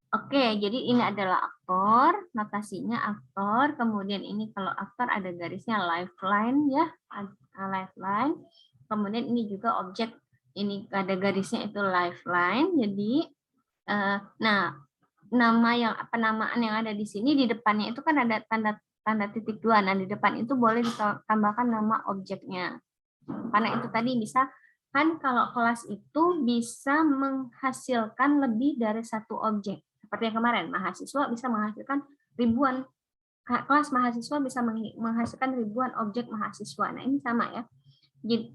Oke, jadi ini adalah aktor, notasinya aktor, kemudian ini kalau aktor ada garisnya lifeline ya, lifeline. Kemudian ini juga objek, ini ada garisnya itu lifeline. Jadi penamaan yang ada di sini di depannya itu kan ada tanda titik 2. Nah, di depan itu boleh ditambahkan nama objeknya. Karena itu tadi bisa kan kalau kelas itu bisa menghasilkan lebih dari satu objek. Seperti yang kemarin, mahasiswa bisa menghasilkan ribuan, kelas mahasiswa bisa menghasilkan ribuan objek mahasiswa. Nah, ini sama ya.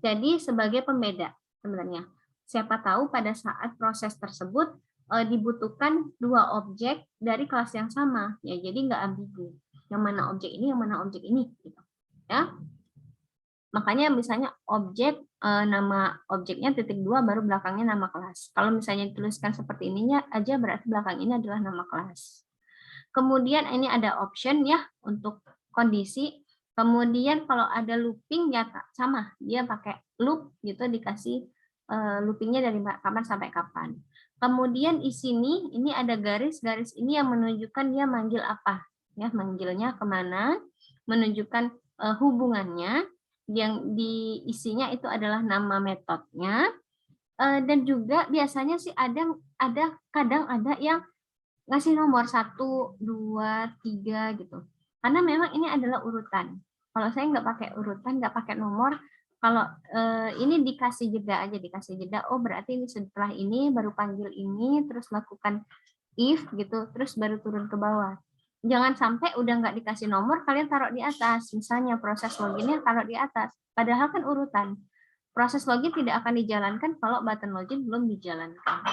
Jadi sebagai pembeda sebenarnya. Siapa tahu pada saat proses tersebut dibutuhkan 2 objek dari kelas yang sama. Ya, jadi nggak ambigu. Yang mana objek ini, yang mana objek ini. Gitu. Ya. Makanya misalnya objek, nama objeknya titik 2 baru belakangnya nama kelas. Kalau misalnya dituliskan seperti ininya aja berarti belakang ini adalah nama kelas. Kemudian ini ada option ya untuk kondisi. Kemudian kalau ada looping ya sama, dia pakai loop gitu, dikasih loopingnya dari kapan sampai kapan. Kemudian di sini ini ada garis-garis ini yang menunjukkan dia manggil apa, ya manggilnya kemana, menunjukkan hubungannya. Yang diisinya itu adalah nama metodenya, dan juga biasanya sih kadang ada yang ngasih nomor 1, 2, 3 gitu. Karena memang ini adalah urutan. Kalau saya nggak pakai urutan, nggak pakai nomor, kalau ini dikasih jeda aja, dikasih jeda. Oh berarti ini setelah ini baru panggil ini, terus lakukan if gitu, terus baru turun ke bawah. Jangan sampai udah nggak dikasih nomor, kalian taruh di atas. Misalnya proses loginnya taruh di atas. Padahal kan urutan. Proses login tidak akan dijalankan kalau button login belum dijalankan.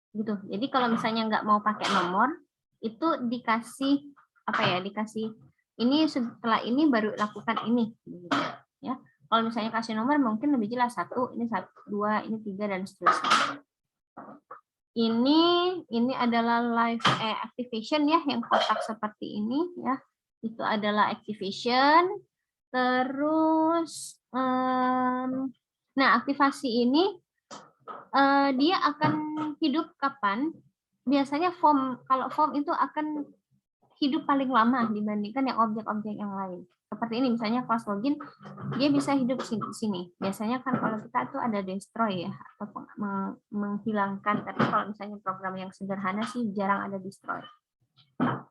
Gitu. Jadi kalau misalnya nggak mau pakai nomor, itu dikasih dikasih ini setelah ini baru lakukan ini. Gitu, ya. Kalau misalnya kasih nomor mungkin lebih jelas 1, ini 1, 2, ini 3 dan seterusnya. Ini adalah live activation ya, yang kotak seperti ini ya. Itu adalah activation. Terus nah aktivasi ini dia akan hidup kapan? Biasanya form, kalau form itu akan hidup paling lama dibandingkan yang objek-objek yang lain. seperti ini, misalnya kelas login, dia bisa hidup di sini. Biasanya kan kalau kita tuh ada destroy ya, atau menghilangkan. Tapi kalau misalnya program yang sederhana sih jarang ada destroy.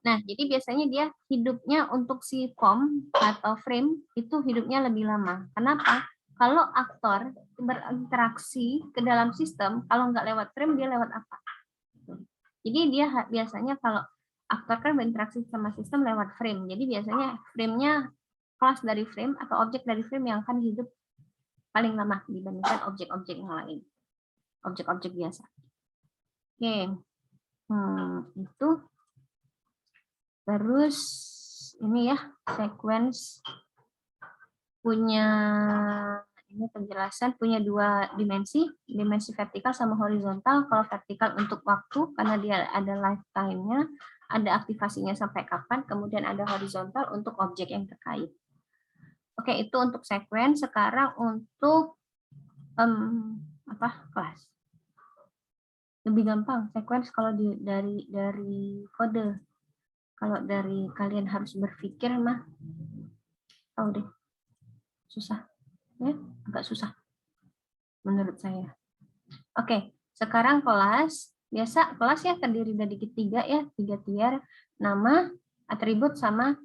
Nah, jadi biasanya dia hidupnya untuk si form atau frame itu hidupnya lebih lama. Kenapa? Kalau aktor berinteraksi ke dalam sistem, kalau nggak lewat frame, dia lewat apa? Jadi dia biasanya kalau aktor kan berinteraksi sama sistem lewat frame. Jadi biasanya frame-nya kelas dari frame atau objek dari frame yang akan hidup paling lama dibandingkan objek-objek yang lain. Objek-objek biasa. Oke. Itu. Terus ini ya, sequence punya ini penjelasan punya 2 dimensi vertikal sama horizontal. Kalau vertikal untuk waktu karena dia ada lifetime-nya, ada aktivasinya sampai kapan, kemudian ada horizontal untuk objek yang terkait. Oke, itu untuk sequence. Sekarang untuk kelas. Lebih gampang sequence kalau dari kode. Kalau dari kalian harus berpikir mah, tahu deh, susah, ya, agak susah, menurut saya. Oke, sekarang kelas, biasa kelas ya terdiri dari 3 ya, 3 tier, nama, atribut sama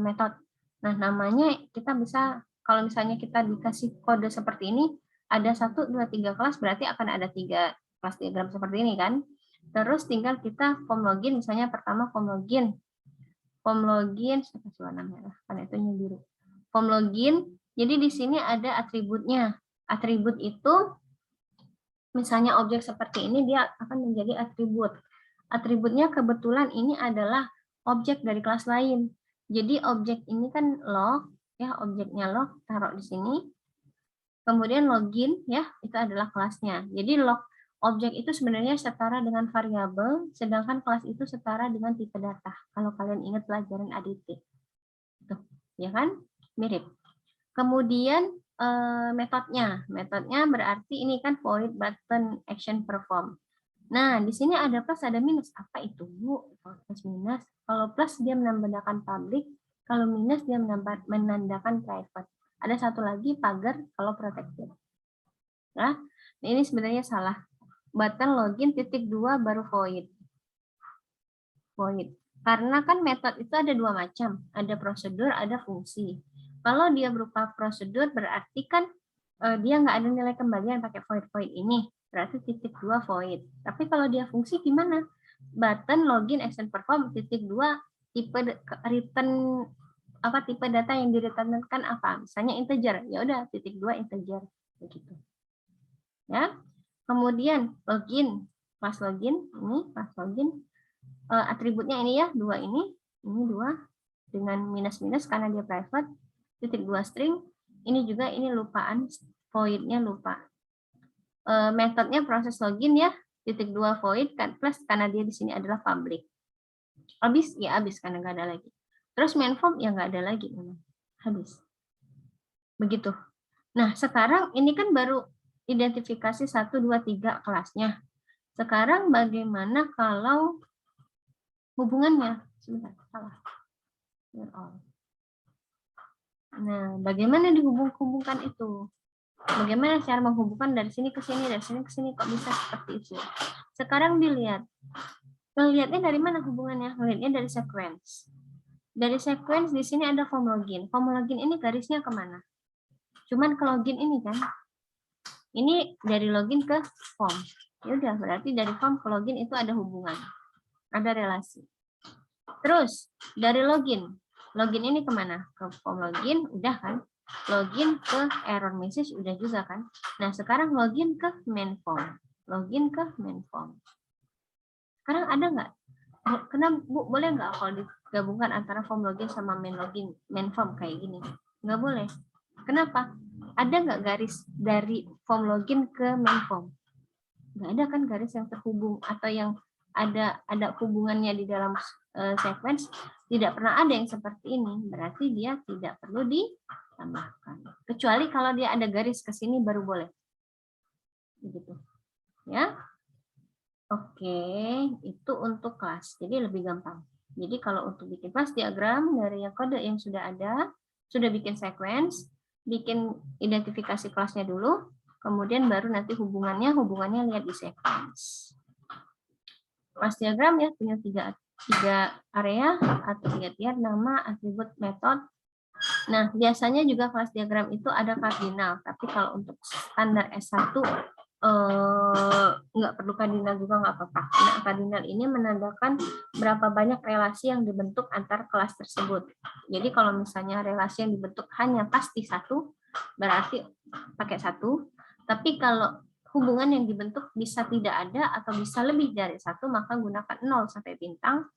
metode. Nah, namanya kita bisa, kalau misalnya kita dikasih kode seperti ini, ada 1, 2, 3 kelas, berarti akan ada 3 kelas diagram seperti ini kan. Terus tinggal kita form login, misalnya pertama form login, saya kasih warna merah karena itu biru. Form login, jadi di sini ada atributnya. Atribut itu, misalnya objek seperti ini, dia akan menjadi atribut. Atributnya kebetulan ini adalah objek dari kelas lain. Jadi objek ini kan log, ya objeknya log, taruh di sini. Kemudian login, ya itu adalah kelasnya. Jadi log objek itu sebenarnya setara dengan variabel, sedangkan kelas itu setara dengan tipe data. Kalau kalian ingat pelajaran ADT. Tuh, ya kan? Mirip. Kemudian metodenya. Metodenya berarti ini kan void button action perform. Nah, di sini ada plus, ada minus. Apa itu, Bu? Plus minus. Kalau plus dia menandakan public, kalau minus dia menandakan private. Ada satu lagi pagar kalau protected. Nah, ini sebenarnya salah. Button login (2) baru void. Void. Karena kan metode itu ada 2 macam, ada prosedur, ada fungsi. Kalau dia berupa prosedur berarti kan dia nggak ada nilai kembalian pakai void ini, berarti (2) void. Tapi kalau dia fungsi gimana? Button login action perform (2) tipe return tipe data yang direturnkan apa? Misalnya integer, ya udah (2) integer begitu. Ya. Kemudian login, kelas login, ini kelas login, atributnya ini ya, 2 ini 2 dengan minus-minus karena dia private, (2) string, ini juga ini lupaan, void-nya lupa. Metodenya proses login ya, (2) void, kan plus karena dia di sini adalah public. Habis, ya habis karena nggak ada lagi. Terus main form, ya nggak ada lagi, habis. Begitu. Nah, sekarang ini kan baru identifikasi 1, 2, 3 kelasnya. Sekarang bagaimana kalau hubungannya? Sebentar, salah. Nah, bagaimana dihubung-hubungkan itu? Bagaimana cara menghubungkan dari sini ke sini, dari sini ke sini, kok bisa seperti itu? Sekarang dilihat. Melihatnya dari mana hubungannya? Melihatnya dari sequence. Dari sequence di sini ada form login. Form login ini garisnya kemana? Cuman ke login ini kan? Ini dari login ke form. Ya udah, berarti dari form ke login itu ada hubungan. Ada relasi. Terus, dari login. Login ini kemana? Ke form login, udah kan? Login ke error message, udah juga kan? Nah, sekarang login ke main form. Login ke main form. Sekarang ada nggak? Kenapa, Bu, boleh nggak kalau digabungkan antara form login sama main login, main form kayak gini? Nggak boleh. Kenapa? Ada nggak garis dari form login ke main form? Nggak ada kan garis yang terhubung atau yang ada hubungannya di dalam sequence. Tidak pernah ada yang seperti ini. Berarti dia tidak perlu ditambahkan. Kecuali kalau dia ada garis ke sini baru boleh. Begitu. Ya. Oke, itu untuk kelas. Jadi lebih gampang. Jadi kalau untuk bikin kelas diagram dari yang kode yang sudah ada, sudah bikin sequence, bikin identifikasi kelasnya dulu, kemudian baru nanti hubungannya lihat di sequence. Kelas diagram ya punya tiga area atau tiga tier, nama, atribut, metode. Nah, biasanya juga kelas diagram itu ada kardinal, tapi kalau untuk standar S1 nggak perlu kardinal juga nggak apa-apa. Karena kardinal ini menandakan berapa banyak relasi yang dibentuk antar kelas tersebut. Jadi kalau misalnya relasi yang dibentuk hanya pasti satu, berarti pakai satu. Tapi kalau hubungan yang dibentuk bisa tidak ada atau bisa lebih dari satu, maka gunakan 0 sampai bintang.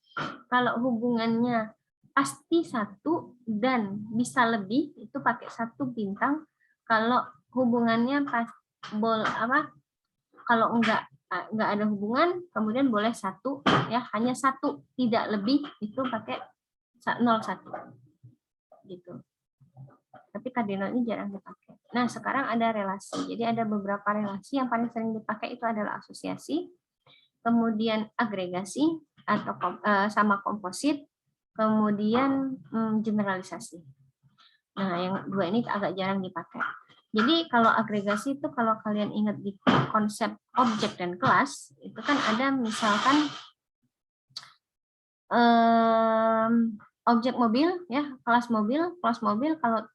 Kalau hubungannya pasti satu dan bisa lebih, itu pakai 1 bintang. Kalau hubungannya kalau enggak ada hubungan, kemudian boleh 1 ya, hanya 1 tidak lebih, itu pakai 0,1 gitu. Tapi kardinal ini jarang dipakai. Nah, sekarang ada relasi. Jadi ada beberapa relasi yang paling sering dipakai itu adalah asosiasi, kemudian agregasi atau sama komposit, kemudian generalisasi. Nah, yang dua ini agak jarang dipakai. Jadi kalau agregasi itu kalau kalian ingat di konsep objek dan kelas, itu kan ada misalkan objek mobil ya, kelas mobil kalau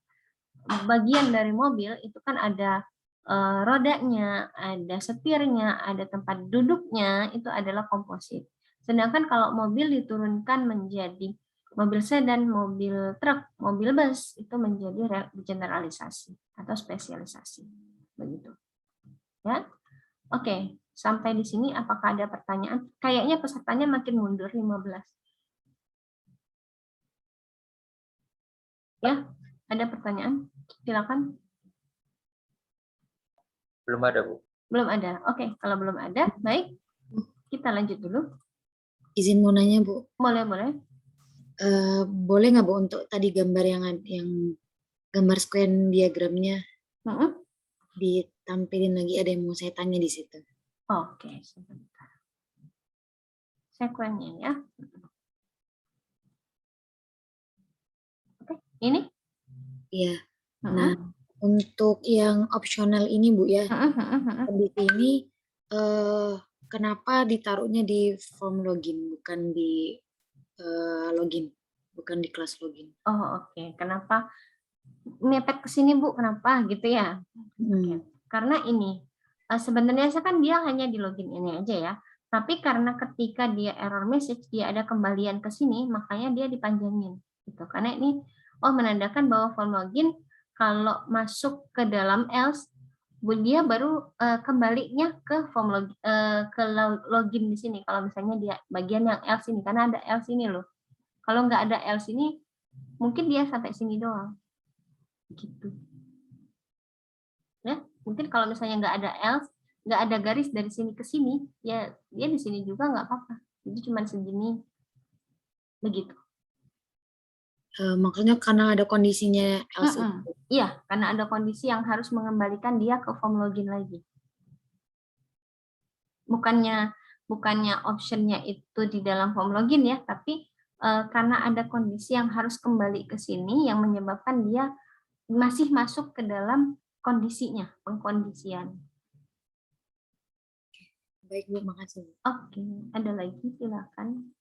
bagian dari mobil itu kan ada rodanya, ada setirnya, ada tempat duduknya, itu adalah komposit. Sedangkan kalau mobil diturunkan menjadi mobil sedan, mobil truk, mobil bus, itu menjadi generalisasi atau spesialisasi. Begitu. Ya. Oke, sampai di sini apakah ada pertanyaan? Kayaknya pesertanya makin mundur 15. Ya, ada pertanyaan? Silakan. Belum ada, Bu. Belum ada. Oke, kalau belum ada, baik. Kita lanjut dulu. Izin mau nanya, Bu. Boleh. Boleh nggak, Bu, untuk tadi gambar yang gambar square diagramnya ditampilin lagi, ada yang mau saya tanya di situ. Oke, sebentar. Sekuennya ya. Oke, ini? Iya. Nah, untuk yang opsional ini, Bu, ya, kondisi ini kenapa ditaruhnya di form login, bukan di login, bukan di kelas login? Oh, oke. Kenapa mepet ke sini, Bu? Kenapa gitu ya? Oke. Karena ini sebenarnya kan dia hanya di login ini aja ya. Tapi karena ketika dia error message, dia ada kembalian ke sini, makanya dia dipanjangin gitu. Karena ini menandakan bahwa form login kalau masuk ke dalam else, dia baru kembalinya ke form login, ke login di sini. Kalau misalnya dia bagian yang else ini, karena ada else ini loh. Kalau nggak ada else ini, mungkin dia sampai sini doang. Gitu. Ya, mungkin kalau misalnya nggak ada else, nggak ada garis dari sini ke sini, ya dia di sini juga nggak apa-apa. Jadi cuma segini, begitu. Makanya karena ada kondisinya else itu. Iya, karena ada kondisi yang harus mengembalikan dia ke form login lagi. Bukannya optionnya itu di dalam form login ya, tapi karena ada kondisi yang harus kembali ke sini yang menyebabkan dia masih masuk ke dalam kondisinya, pengkondisian. Baik, Bu, makasih. Oke, ada lagi silakan.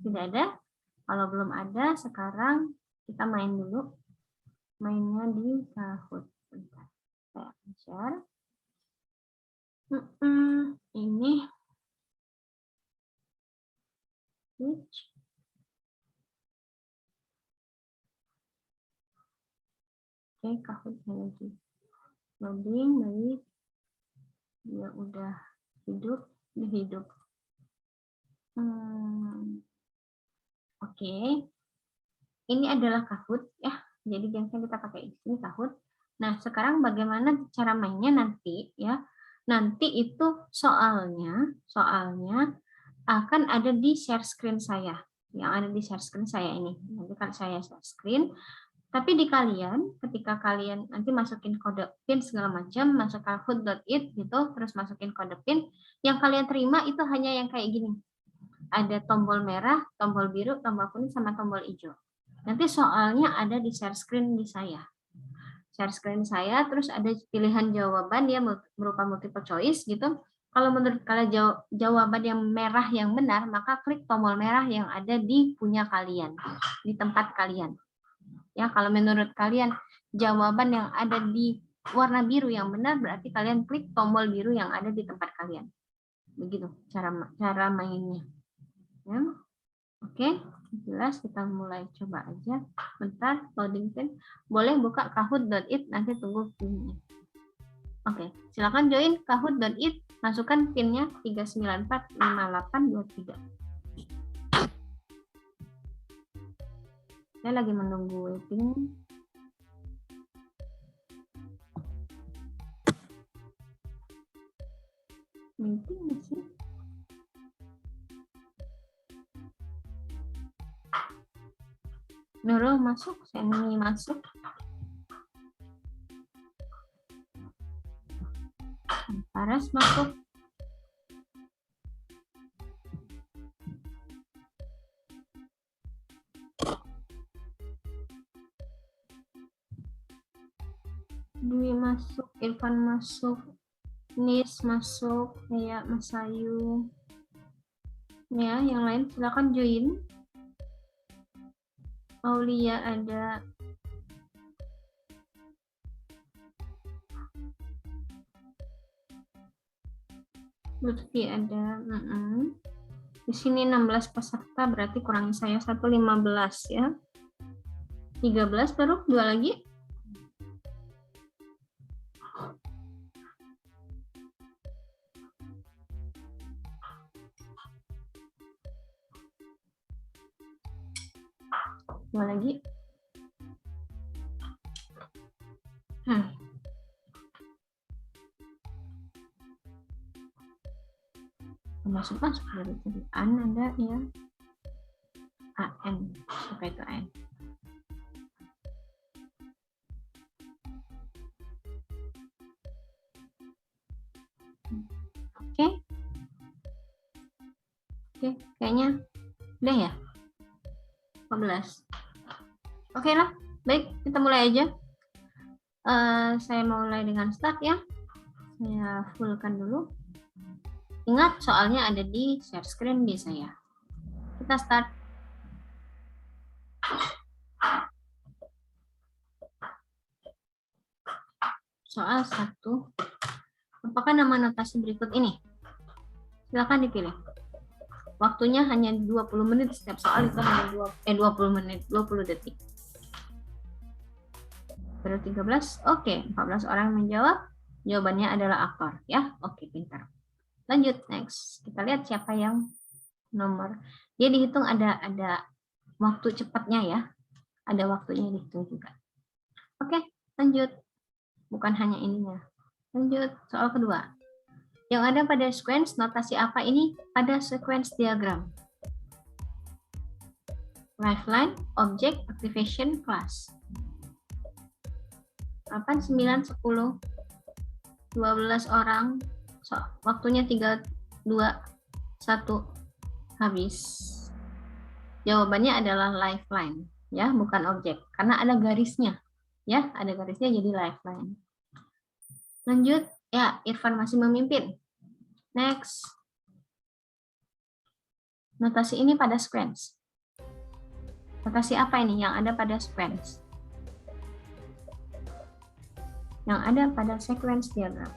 Tidak ada? Kalau belum ada, sekarang kita main dulu. Mainnya di Kahoot. Bentar. Saya akan share. Ini. Switch. Oke, Kahoot-nya lagi. Loading, baik. Dia udah hidup, dihidup. Oke. Ini adalah Kahoot ya. Jadi biasanya kita pakai ini Kahoot. Nah, sekarang bagaimana cara mainnya nanti ya? Nanti itu soalnya akan ada di share screen saya. Yang ada di share screen saya ini. Nanti kalau saya share screen, Tapi di kalian, ketika kalian nanti masukin kode PIN segala macam, masuk kahoot.it gitu, terus masukin kode PIN, yang kalian terima itu hanya yang kayak gini. Ada tombol merah, tombol biru, tombol kuning, sama tombol hijau. Nanti soalnya ada di share screen di saya. Share screen saya, terus ada pilihan jawaban dia berupa multiple choice gitu. Kalau menurut kalian jawaban yang merah yang benar, maka klik tombol merah yang ada di punya kalian, di tempat kalian. Ya, kalau menurut kalian jawaban yang ada di warna biru yang benar, berarti kalian klik tombol biru yang ada di tempat kalian. Begitu cara mainnya. Ya. Oke, jelas, kita mulai coba aja. Bentar, loading pin. Boleh buka kahoot.it, nanti tunggu pinnya. Oke, silakan join kahoot.it, masukkan pinnya 3945823. Saya lagi menunggu waiting. Waiting masih. Nurul masuk, Semi masuk. Paras masuk. Dwi masuk, Irfan masuk, Nis masuk, ya Mas Ayu. Ya, yang lain silakan join. Aulia ada. Lutfi ada. Di sini 16 peserta, berarti kurangi saya 115 ya. 13 baru, 2 lagi. Dua lagi. Masuk dari tadi. An ada ya. AN. Apa itu AN? Oke. Oke, kayaknya udah ya. 14. Oke lah, baik, kita mulai aja. Saya mulai dengan start ya. Saya fullkan dulu. Ingat, soalnya ada di share screen di saya. Kita start. Soal 1. Apakah nama notasi berikut ini? Silakan dipilih. Waktunya hanya 20 menit, setiap soal itu hanya 20 menit, 20 detik. Baru 13, oke, 14 orang menjawab. Jawabannya adalah aktor, ya. Oke, pintar. Lanjut, next. Kita lihat siapa yang nomor. Dia dihitung ada waktu cepatnya ya. Ada waktunya dihitung juga. Oke, lanjut. Bukan hanya ininya. Lanjut, soal kedua. Yang ada pada sequence, notasi apa ini pada sequence diagram? Lifeline, object, activation, class. 8, 9, 10, 12 orang. Waktunya 3, 2, 1, habis. Jawabannya adalah lifeline, ya, bukan objek, karena ada garisnya, ya, ada garisnya jadi lifeline. Lanjut, ya, Irfan masih memimpin. Next. Notasi ini pada sequence. Notasi apa ini yang ada pada sequence? Yang ada pada sequence diagram.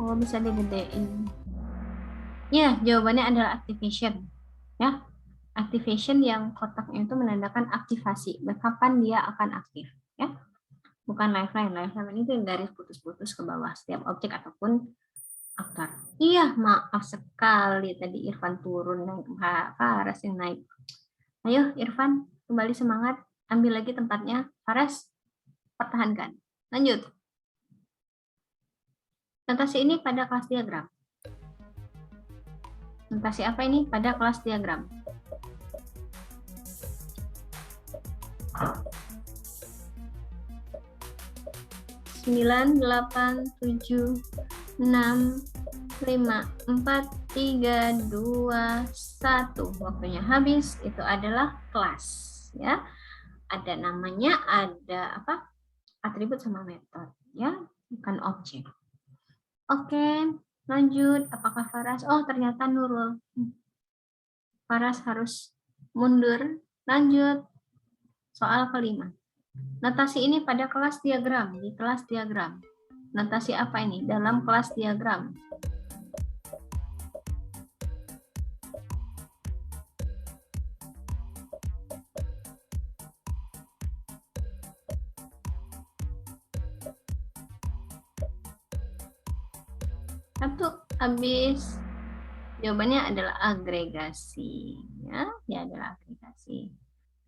Oh, bisa digedein. Ya, jawabannya adalah activation. Ya, activation yang kotaknya itu menandakan aktivasi, kapan dia akan aktif, ya. Bukan lifeline. Lifeline itu yang garis putus-putus ke bawah setiap objek ataupun aktor. Iya, maaf sekali tadi Irfan turun naik, Faras yang naik. Ayo Irfan, kembali semangat, ambil lagi tempatnya. Faras, pertahankan. Lanjut. Notasi ini pada kelas diagram. Notasi apa ini pada kelas diagram? Sembilan, 8, 7, 6, 5, 4, 3, 2, 1. Waktunya habis. Itu adalah kelas, ya. Ada namanya, ada apa? Atribut sama metode, ya, bukan objek. Oke, lanjut. Apakah Faras? Oh, ternyata Nurul. Faras harus mundur. Lanjut. Soal kelima. Notasi ini pada kelas diagram, di kelas diagram. Notasi apa ini dalam kelas diagram? Satu, habis. Jawabannya adalah agregasi. Ya adalah agregasi.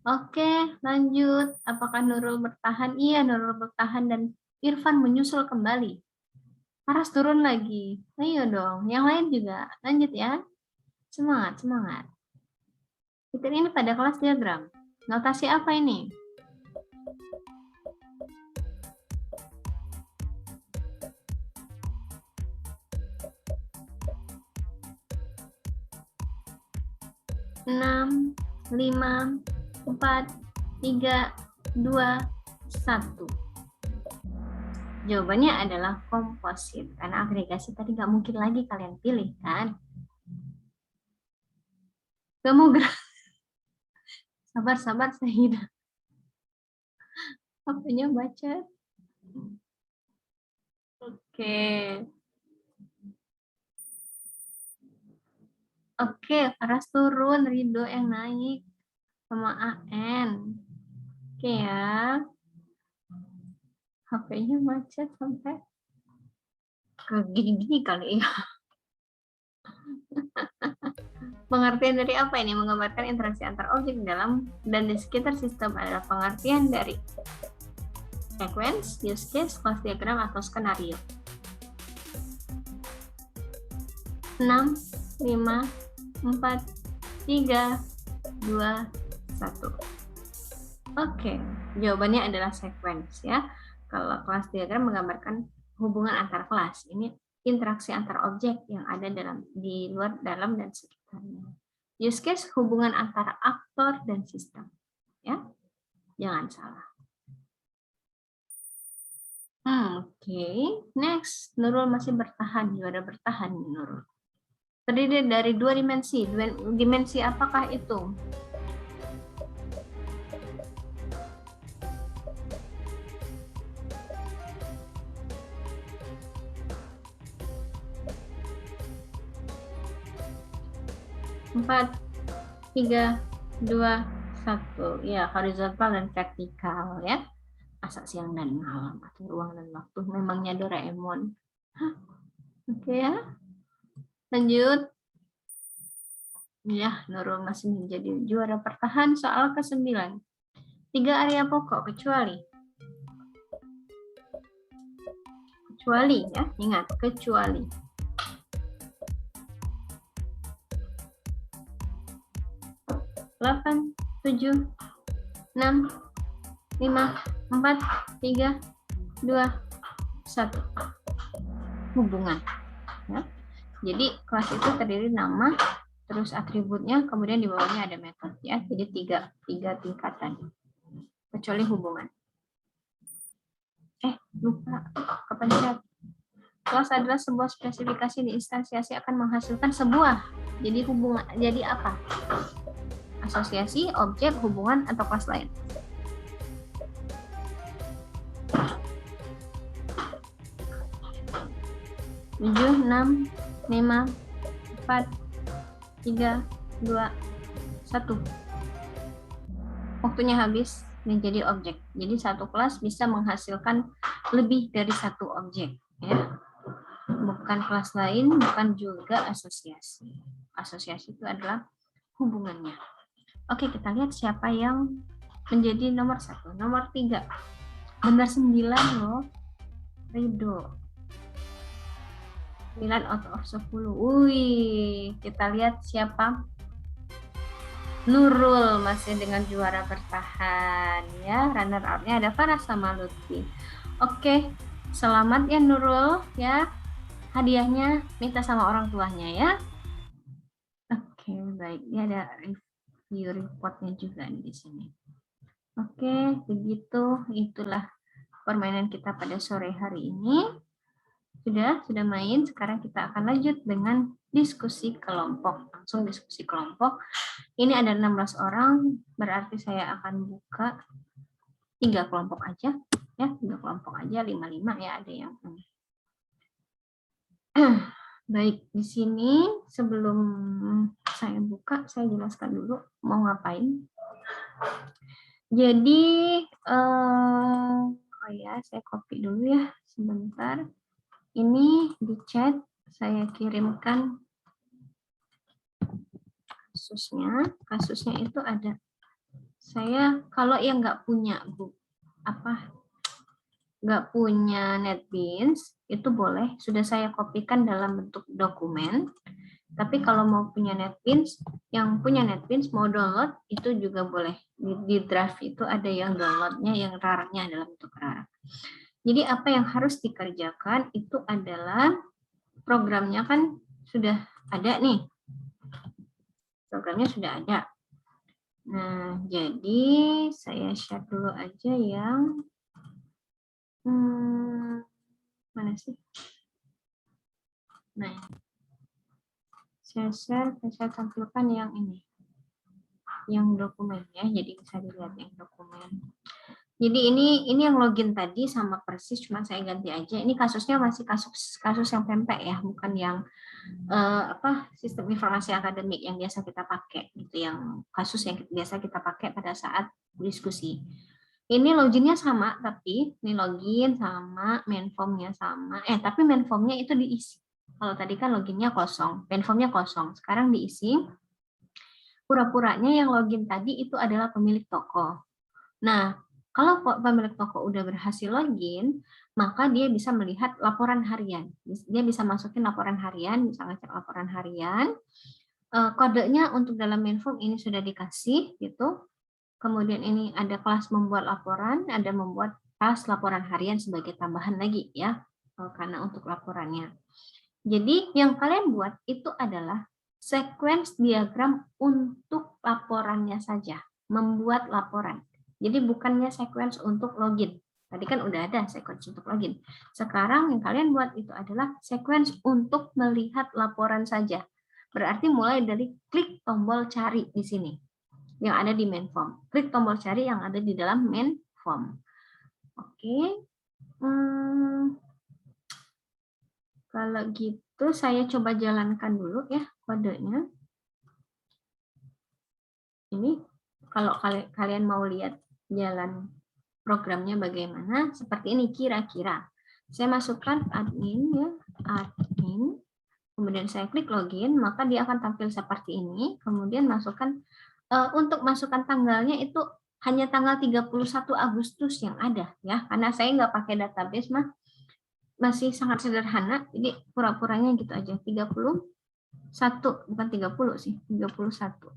Oke, lanjut. Apakah Nurul bertahan? Iya, Nurul bertahan dan Irfan menyusul kembali. Faras turun lagi. Ayo dong, yang lain juga. Lanjut ya. Semangat, semangat. Titik ini pada kelas diagram. Notasi apa ini? Enam, 5, 4, 3, 2, 1. Jawabannya adalah komposit. Karena agregasi tadi nggak mungkin lagi kalian pilih, kan? Gak mau gerak. Sabar, Sahida. Apanya baca? Oke, Faras turun, Ridho yang naik. Sama AN. Oke ya. HP-nya macet sampai ke gini kali ya. Pengertian dari apa ini? Menggambarkan interaksi antar objek dalam dan di sekitar sistem adalah pengertian dari sequence, use case, kelas diagram, atau skenario. 6, 5, 4, 3, 2, 1. Oke, jawabannya adalah sequence ya. Kalau kelas diagram menggambarkan hubungan antar kelas. Ini interaksi antar objek yang ada di luar, dalam, dan sekitarnya. Use case hubungan antara aktor dan sistem. Ya, jangan salah. Oke, next. Nurul masih bertahan, juara bertahan Nurul. Terdiri dari dua dimensi. Dimensi apakah itu? Empat, 3, 2, 1. Ya, horizontal dan vertikal ya. Masa siang dan malam atau ruang dan waktu, memangnya Doraemon. Oke ya. Lanjut. Ya, Nurul masih menjadi juara bertahan. Soal ke-9. 3 area pokok kecuali. Kecuali ya, ingat kecuali. 8, 7, 6, 5, 4, 3, 2, 1. Hubungan. Ya. Jadi kelas itu terdiri nama, terus atributnya, kemudian di bawahnya ada metode. Ya. Jadi tiga tingkatan. Kecuali hubungan. Lupa kepencet. Kelas adalah sebuah spesifikasi di instansiasi akan menghasilkan sebuah. Jadi hubungan. Jadi apa? Asosiasi, objek, hubungan, atau kelas lain. Tujuh, 6, 5, 4, 3, 2, 1. Waktunya habis menjadi objek. Jadi satu kelas bisa menghasilkan lebih dari satu objek. Ya. Bukan kelas lain, bukan juga asosiasi. Asosiasi itu adalah hubungannya. Oke, kita lihat siapa yang menjadi nomor 1. Nomor 3. Benar 9 loh. Ridho. 9 out of 10. Wih, kita lihat siapa? Nurul masih dengan juara bertahan ya. Runner up-nya ada Farah sama Lutfi. Oke, selamat ya Nurul ya. Hadiahnya minta sama orang tuanya ya. Oke, baik. Ini ada review reportnya juga di sini. Oke, begitu. Itulah permainan kita pada sore hari ini. Sudah main. Sekarang kita akan lanjut dengan diskusi kelompok. Langsung diskusi kelompok. Ini ada 16 orang, berarti saya akan buka 3 kelompok aja. Ya, 3 kelompok aja, 5-5 ya, ada yang baik. Di sini sebelum saya buka, saya jelaskan dulu mau ngapain. Jadi, saya copy dulu ya, sebentar. Ini di chat saya kirimkan kasusnya itu ada. Saya kalau yang nggak punya nggak punya NetBeans itu boleh, sudah saya kopikan dalam bentuk dokumen. Tapi kalau mau punya NetBeans, yang punya NetBeans mau download itu juga boleh. Di drive itu ada yang downloadnya, yang rarnya dalam bentuk RAR. Jadi apa yang harus dikerjakan itu adalah programnya kan sudah ada nih. Programnya sudah ada. Nah, jadi saya share dulu aja yang mana sih? Nah, saya tampilkan yang ini, yang dokumen ya. Jadi bisa dilihat yang dokumen. Jadi ini yang login tadi sama persis, cuma saya ganti aja. Ini kasusnya masih kasus yang pempek ya, bukan yang sistem informasi akademik yang biasa kita pakai gitu, yang kasus yang biasa kita pakai pada saat diskusi. Ini loginnya sama, tapi ini login sama, main form-nya sama. Tapi main form-nya itu diisi. Kalau tadi kan loginnya kosong, main form-nya kosong. Sekarang diisi. Pura-puranya yang login tadi itu adalah pemilik toko. Nah, kalau pemilik toko udah berhasil login, maka dia bisa melihat laporan harian. Dia bisa masukin laporan harian, bisa ngecek laporan harian. Kodenya untuk dalam main form ini sudah dikasih gitu. Kemudian ini ada kelas membuat laporan, ada membuat kelas laporan harian sebagai tambahan lagi ya, karena untuk laporannya. Jadi yang kalian buat itu adalah sequence diagram untuk laporannya saja, membuat laporan. Jadi bukannya sequence untuk login. Tadi kan udah ada sequence untuk login. Sekarang yang kalian buat itu adalah sequence untuk melihat laporan saja. Berarti mulai dari klik tombol cari di sini yang ada di main form. Klik tombol cari yang ada di dalam main form. Oke. Kalau gitu saya coba jalankan dulu ya kodenya. Ini kalau kalian mau lihat jalan programnya bagaimana, seperti ini kira-kira. Saya masukkan admin ya, admin. Kemudian saya klik login, maka dia akan tampil seperti ini. Kemudian masukkan untuk masukkan tanggalnya itu hanya tanggal 31 Agustus yang ada ya, karena saya nggak pakai database masih sangat sederhana, jadi pura-puranya gitu aja. 31 bukan 30 sih, 31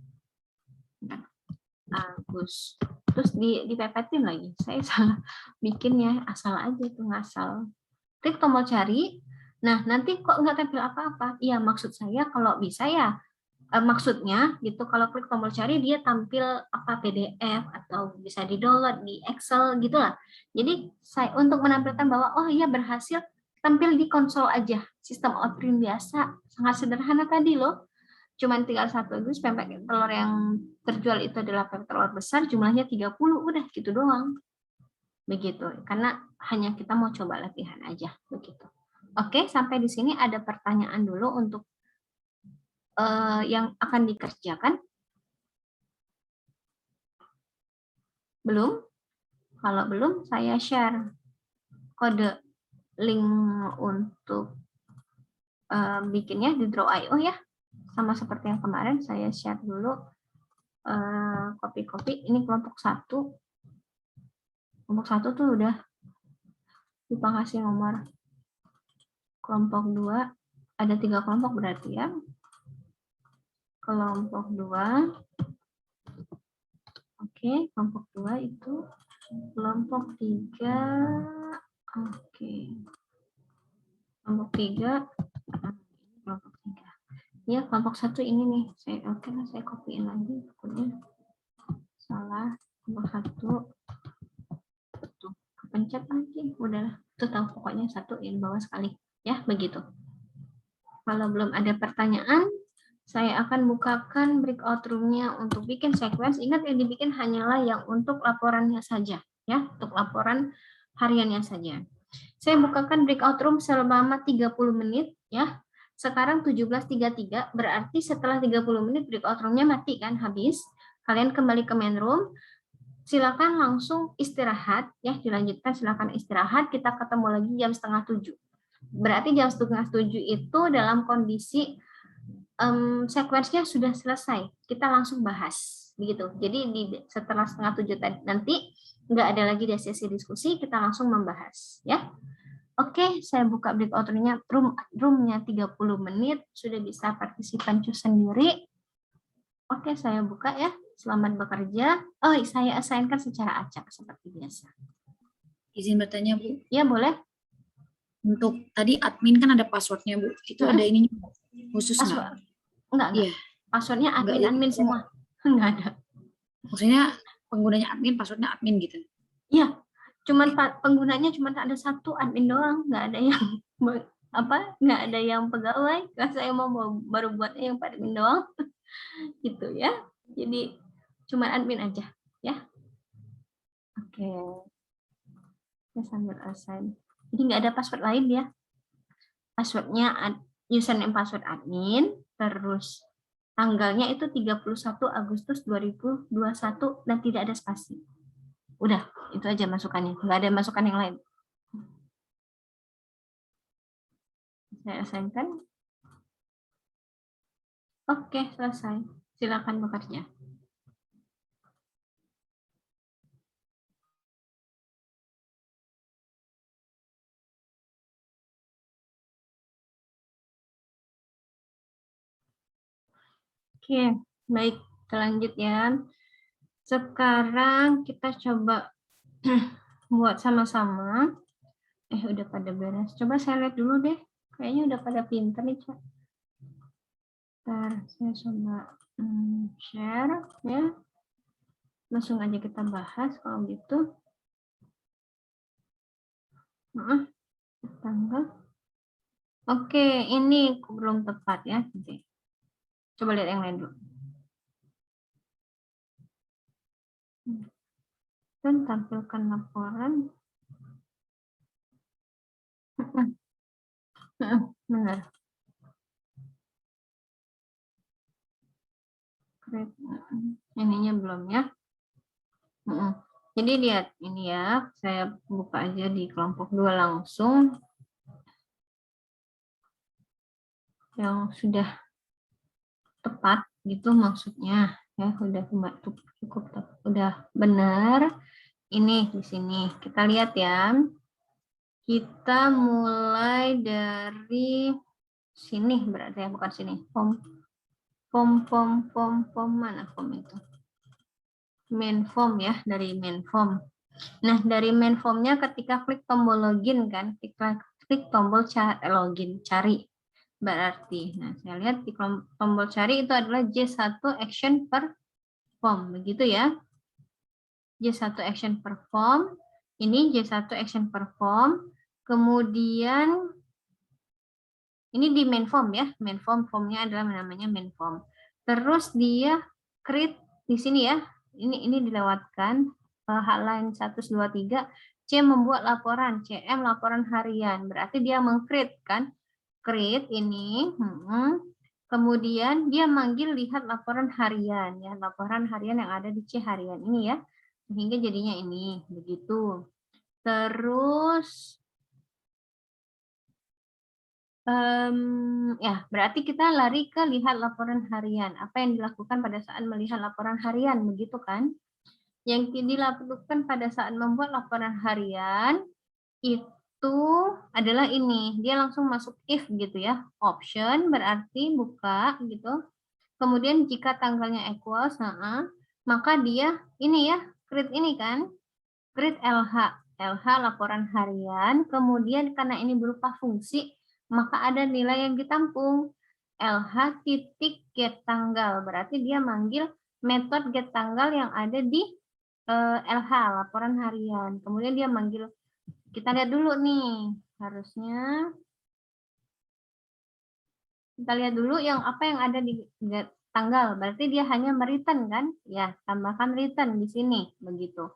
Agustus. Terus dipepetin lagi. Saya salah bikinnya, asal aja tuh, ngasal. Klik tombol cari. Nah, nanti kok nggak tampil apa-apa? Iya, maksud saya kalau bisa ya, maksudnya gitu, kalau klik tombol cari dia tampil PDF atau bisa di-download di Excel gitulah. Jadi saya untuk menampilkan bahwa oh iya berhasil, tampil di konsol aja. Sistem outprint biasa, sangat sederhana tadi loh. Cuman tinggal 1 dus, pempek telur yang terjual itu adalah pempek telur besar, jumlahnya 30, udah gitu doang. Begitu, karena hanya kita mau coba latihan aja, begitu. Oke, sampai di sini ada pertanyaan dulu untuk yang akan dikerjakan? Belum? Kalau belum, saya share kode link untuk bikinnya di Draw.io ya. Sama seperti yang kemarin, saya share dulu copy-copy. Ini kelompok 1. Kelompok 1 tuh udah lupa kasih nomor. Kelompok 2 ada 3 kelompok berarti ya. Kelompok 2. Oke, kelompok 2 itu. Kelompok 3. Oke. Kelompok 3. Kelompok 3. Ya, kelompok 1 ini nih. Oke lah, saya copyin lagi. Takutnya salah. Kelompok 1. Tuh, kepencet lagi. Udahlah. Tuh tahu pokoknya 1 yang bawah sekali. Ya, begitu. Kalau belum ada pertanyaan, saya akan bukakan breakout room-nya untuk bikin sequence. Ingat yang dibikin hanyalah yang untuk laporannya saja, ya, untuk laporan hariannya saja. Saya bukakan breakout room selama 30 menit, ya. Sekarang 17.33, berarti setelah 30 menit breakout room-nya mati kan, habis. Kalian kembali ke main room. Silakan langsung istirahat, ya, dilanjutkan silakan istirahat. Kita ketemu lagi jam 6:30. Berarti jam 6:30 itu dalam kondisi sekuensinya sudah selesai, kita langsung bahas begitu. Jadi setelah 6:30 tadi nanti nggak ada lagi sesi diskusi, kita langsung membahas ya. Oke, saya buka breakout room-nya 30 menit, sudah bisa partisipan cus sendiri. Oke, saya buka ya. Selamat bekerja. Oh, saya assign-kan secara acak seperti biasa. Izin bertanya, Bu. Ya, boleh. Untuk tadi admin kan ada passwordnya, Bu. Itu ada ininya khusus nggak? Enggak. Iya. Passwordnya admin semua. Enggak ada. Maksudnya penggunanya admin, passwordnya admin gitu? Iya. Cuman penggunanya cuma ada 1 admin doang. Nggak ada yang nggak ada yang pegawai. Saya mau baru buatnya yang admin doang. Gitu ya. Jadi cuma admin aja. Ya. Oke. Saya sambil assign. Jadi nggak ada password lain ya. Passwordnya username password admin, terus tanggalnya itu 31 Agustus 2021 dan tidak ada spasi. Udah, itu aja masukannya. Nggak ada masukan yang lain. Saya assign-kan. Oke, selesai. Silakan bekerja. Oke, baik, kita lanjut ya. Sekarang kita coba buat sama-sama. Udah pada beres. Coba saya lihat dulu deh. Kayaknya udah pada pinter nih, Cak. Ntar saya coba share ya. Langsung aja kita bahas kalau gitu. Tanggal. Oke, ini belum tepat ya. Coba lihat yang lain dulu. Dan tampilkan laporan. Benar. Ininya belum ya. Jadi lihat ini ya, saya buka aja di kelompok 2 langsung. Yang sudah tepat gitu maksudnya ya, cukup udah benar. Ini di sini kita lihat ya. Kita mulai dari sini berarti ya, bukan sini. Form mana form itu? Main form ya, dari main form. Nah, dari main formnya ketika klik tombol login kan, klik tombol login cari. Berarti, nah saya lihat di tombol cari itu adalah J1 action perform, begitu ya. J1 action perform, ini J1 action perform, kemudian ini di main form ya, main formnya adalah namanya main form. Terus dia create di sini ya, ini dilewatkan, halaman 123, C membuat laporan, CM laporan harian, berarti dia meng-create kan, create ini, kemudian dia manggil lihat laporan harian ya, laporan harian yang ada di C harian ini ya, sehingga jadinya ini begitu. Terus ya berarti kita lari ke lihat laporan harian. Apa yang dilakukan pada saat melihat laporan harian, begitu kan? Yang dilakukan pada saat membuat laporan harian itu itu adalah ini, dia langsung masuk if gitu ya. Option berarti buka gitu. Kemudian jika tanggalnya equals, maka dia ini ya, create ini kan, create LH laporan harian. Kemudian karena ini berupa fungsi, maka ada nilai yang ditampung. LH titik get tanggal, berarti dia manggil metode get tanggal yang ada di LH laporan harian. Kemudian dia manggil, kita lihat dulu nih, harusnya kita lihat dulu yang apa yang ada di get tanggal, berarti dia hanya mereturn kan? Ya, tambahkan return di sini begitu.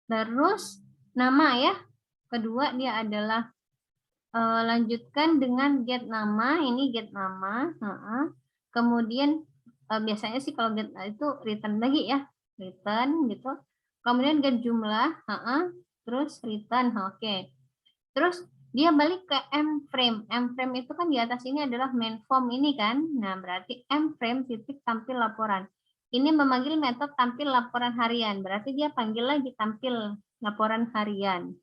Terus nama ya, kedua dia adalah lanjutkan dengan get nama, ini get nama. Kemudian biasanya sih kalau get itu return lagi ya, return gitu. Kemudian get jumlah, terus return, oke. Terus dia balik ke mFrame. mFrame itu kan di atas ini adalah main form ini kan. Nah, berarti mFrame titik tampil laporan. Ini memanggil metode tampil laporan harian. Berarti dia panggil lagi tampil laporan harian.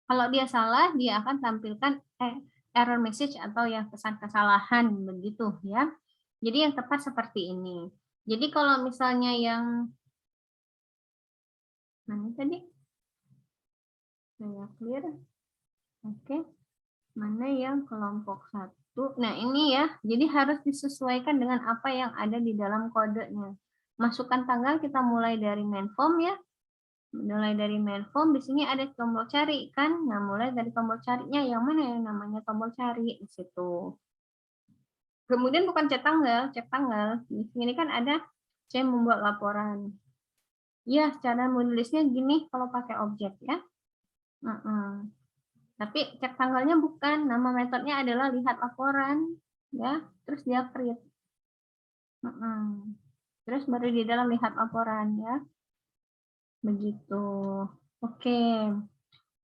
Kalau dia salah, dia akan tampilkan error message atau yang pesan kesalahan begitu ya. Jadi yang tepat seperti ini. Jadi kalau misalnya yang mana tadi? Saya clear. Oke. Mana yang kelompok 1? Nah, ini ya. Jadi harus disesuaikan dengan apa yang ada di dalam kodenya. Masukkan tanggal kita mulai dari main form ya. Mulai dari main form, di sini ada tombol cari kan. Nah, mulai dari tombol carinya yang mana yang namanya tombol cari di situ. Kemudian bukan cek tanggal. Di sini kan ada saya membuat laporan. Ya, cara menulisnya gini kalau pakai objek ya. Tapi cek tanggalnya bukan, nama metodenya adalah lihat laporan ya. Terus dia create. Terus baru di dalam lihat laporan ya. Begitu. Oke.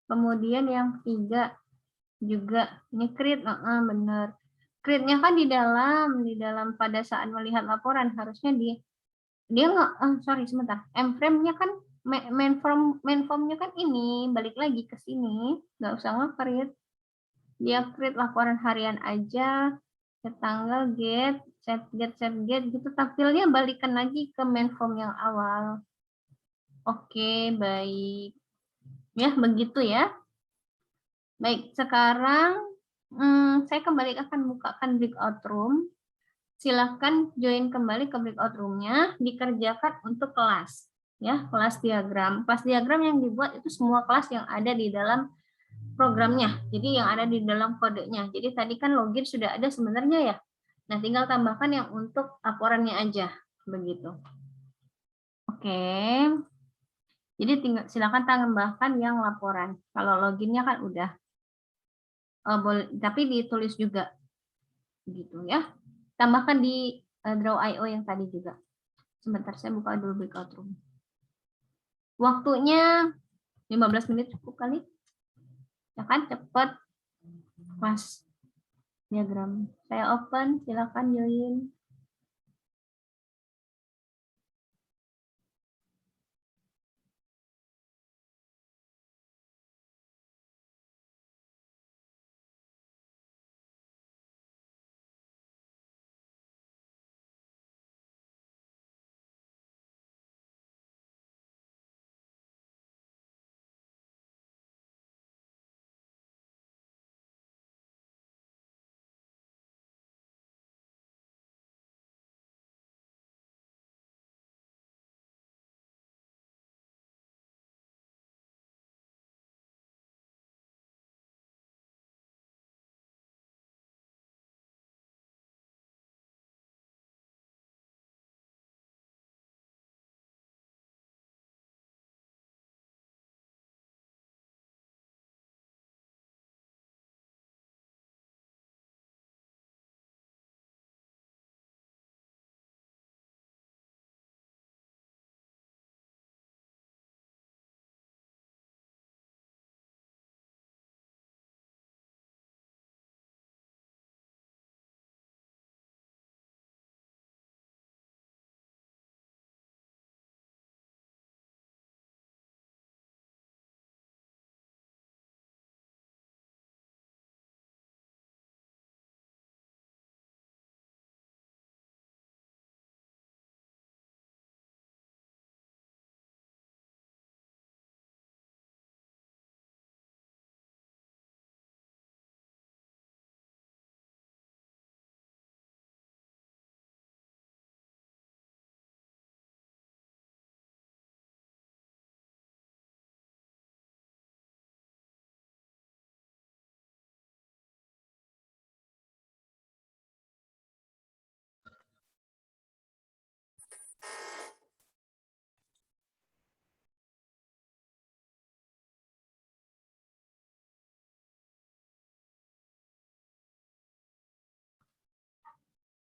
Kemudian yang ketiga juga ini create, benar. Create-nya kan di dalam pada saat melihat laporan harusnya dia nggak, sorry sebentar. mFrame-nya kan main form-nya kan ini balik lagi ke sini, nggak usah nge-create. Dia create laporan harian aja, set tanggal get, set get gitu, tampilnya balikan lagi ke main form yang awal. Oke, baik. Ya, begitu ya. Baik, sekarang saya kembali akan bukakan breakout room. Silahkan join kembali ke breakout room-nya, dikerjakan untuk kelas. Ya, kelas diagram. Kelas diagram yang dibuat itu semua kelas yang ada di dalam programnya. Jadi yang ada di dalam kodenya. Jadi tadi kan login sudah ada sebenarnya ya. Nah, tinggal tambahkan yang untuk laporannya aja. Begitu. Oke. Jadi silakan tambahkan yang laporan. Kalau loginnya kan udah. Boleh, tapi ditulis juga. Gitu ya. Tambahkan di Draw.io yang tadi juga. Sebentar, saya buka dulu breakout room. Waktunya 15 menit cukup kali. Ya kan, cepat. Kelas diagram. Saya open, silakan join.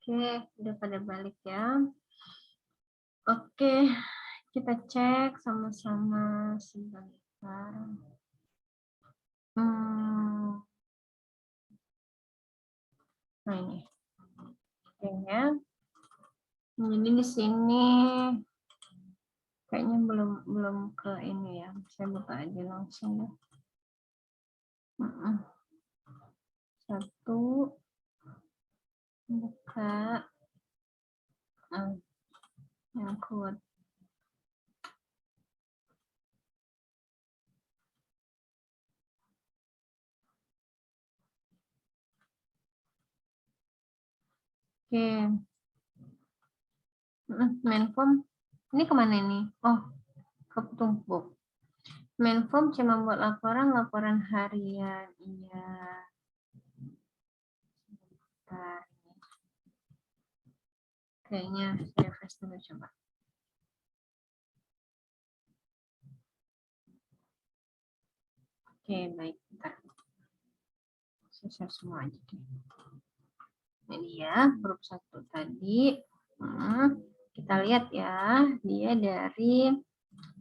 Oke, udah pada balik ya. Oke, kita cek sama-sama sebentar. Nah ini, oke ya. Jadi di sini kayaknya belum ke ini ya. Saya buka aja langsung ya. Satu, buka, nyangkut. Oke. Mainform, ini kemana ini? Oh, ke tumpuk. Mainform cuma membuat laporan harian. Iya. Bentar. Kayaknya saya refresh dulu coba. Oke, baik. Bentar. Saya share semua aja deh. Ini ya, grup 1 tadi. Kita lihat ya, dia dari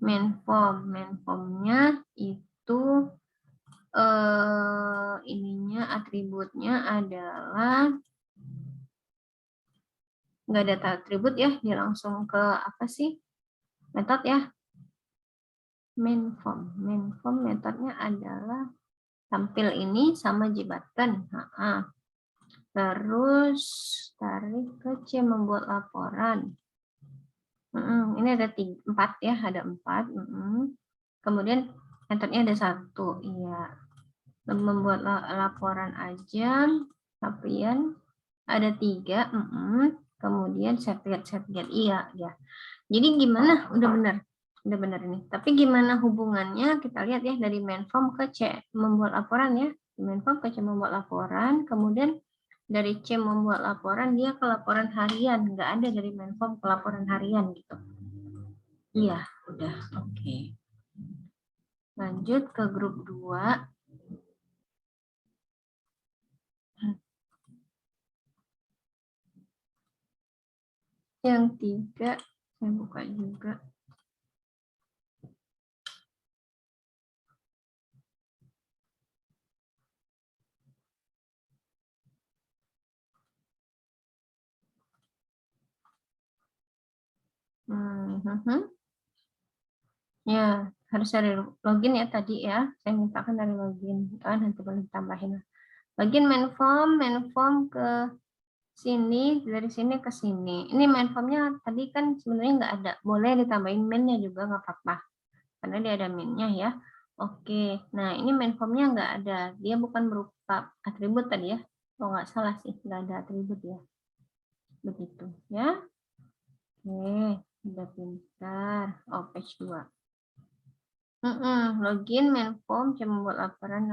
mainform. Mainformnya itu ininya atributnya adalah nggak ada atribut ya, dia langsung ke apa sih metode ya. Mainform metodenya adalah tampil ini sama jabatan. Terus tarik ke C membuat laporan. Ini ada 4 ya, ada 4. Kemudian metodenya ada 1, iya. Membuat laporan aja, tapian ada 3. Kemudian set lihat, iya ya. Jadi gimana? Udah benar ini. Tapi gimana hubungannya? Kita lihat ya dari mainform ke C membuat laporan ya. Mainform ke C membuat laporan, kemudian dari C membuat laporan dia ke laporan harian, nggak ada dari mainform ke laporan harian gitu. Iya, udah. Oke. Lanjut ke grup 2. Yang 3 saya buka juga. Ya, harus dari login ya tadi ya. Saya mintakan dari login. Nanti boleh tambahin. Login mainform ke sini, dari sini ke sini. Ini mainformnya tadi kan sebenarnya nggak ada. Boleh ditambahin mainnya juga nggak apa-apa. Karena dia ada mainnya ya. Oke, nah ini mainformnya nggak ada. Dia bukan berupa atribut tadi ya. Oh nggak salah sih, nggak ada atribut ya. Begitu ya. Oke, udah pintar. Oh, page 2. Login, mainform, cuma membuat laporan.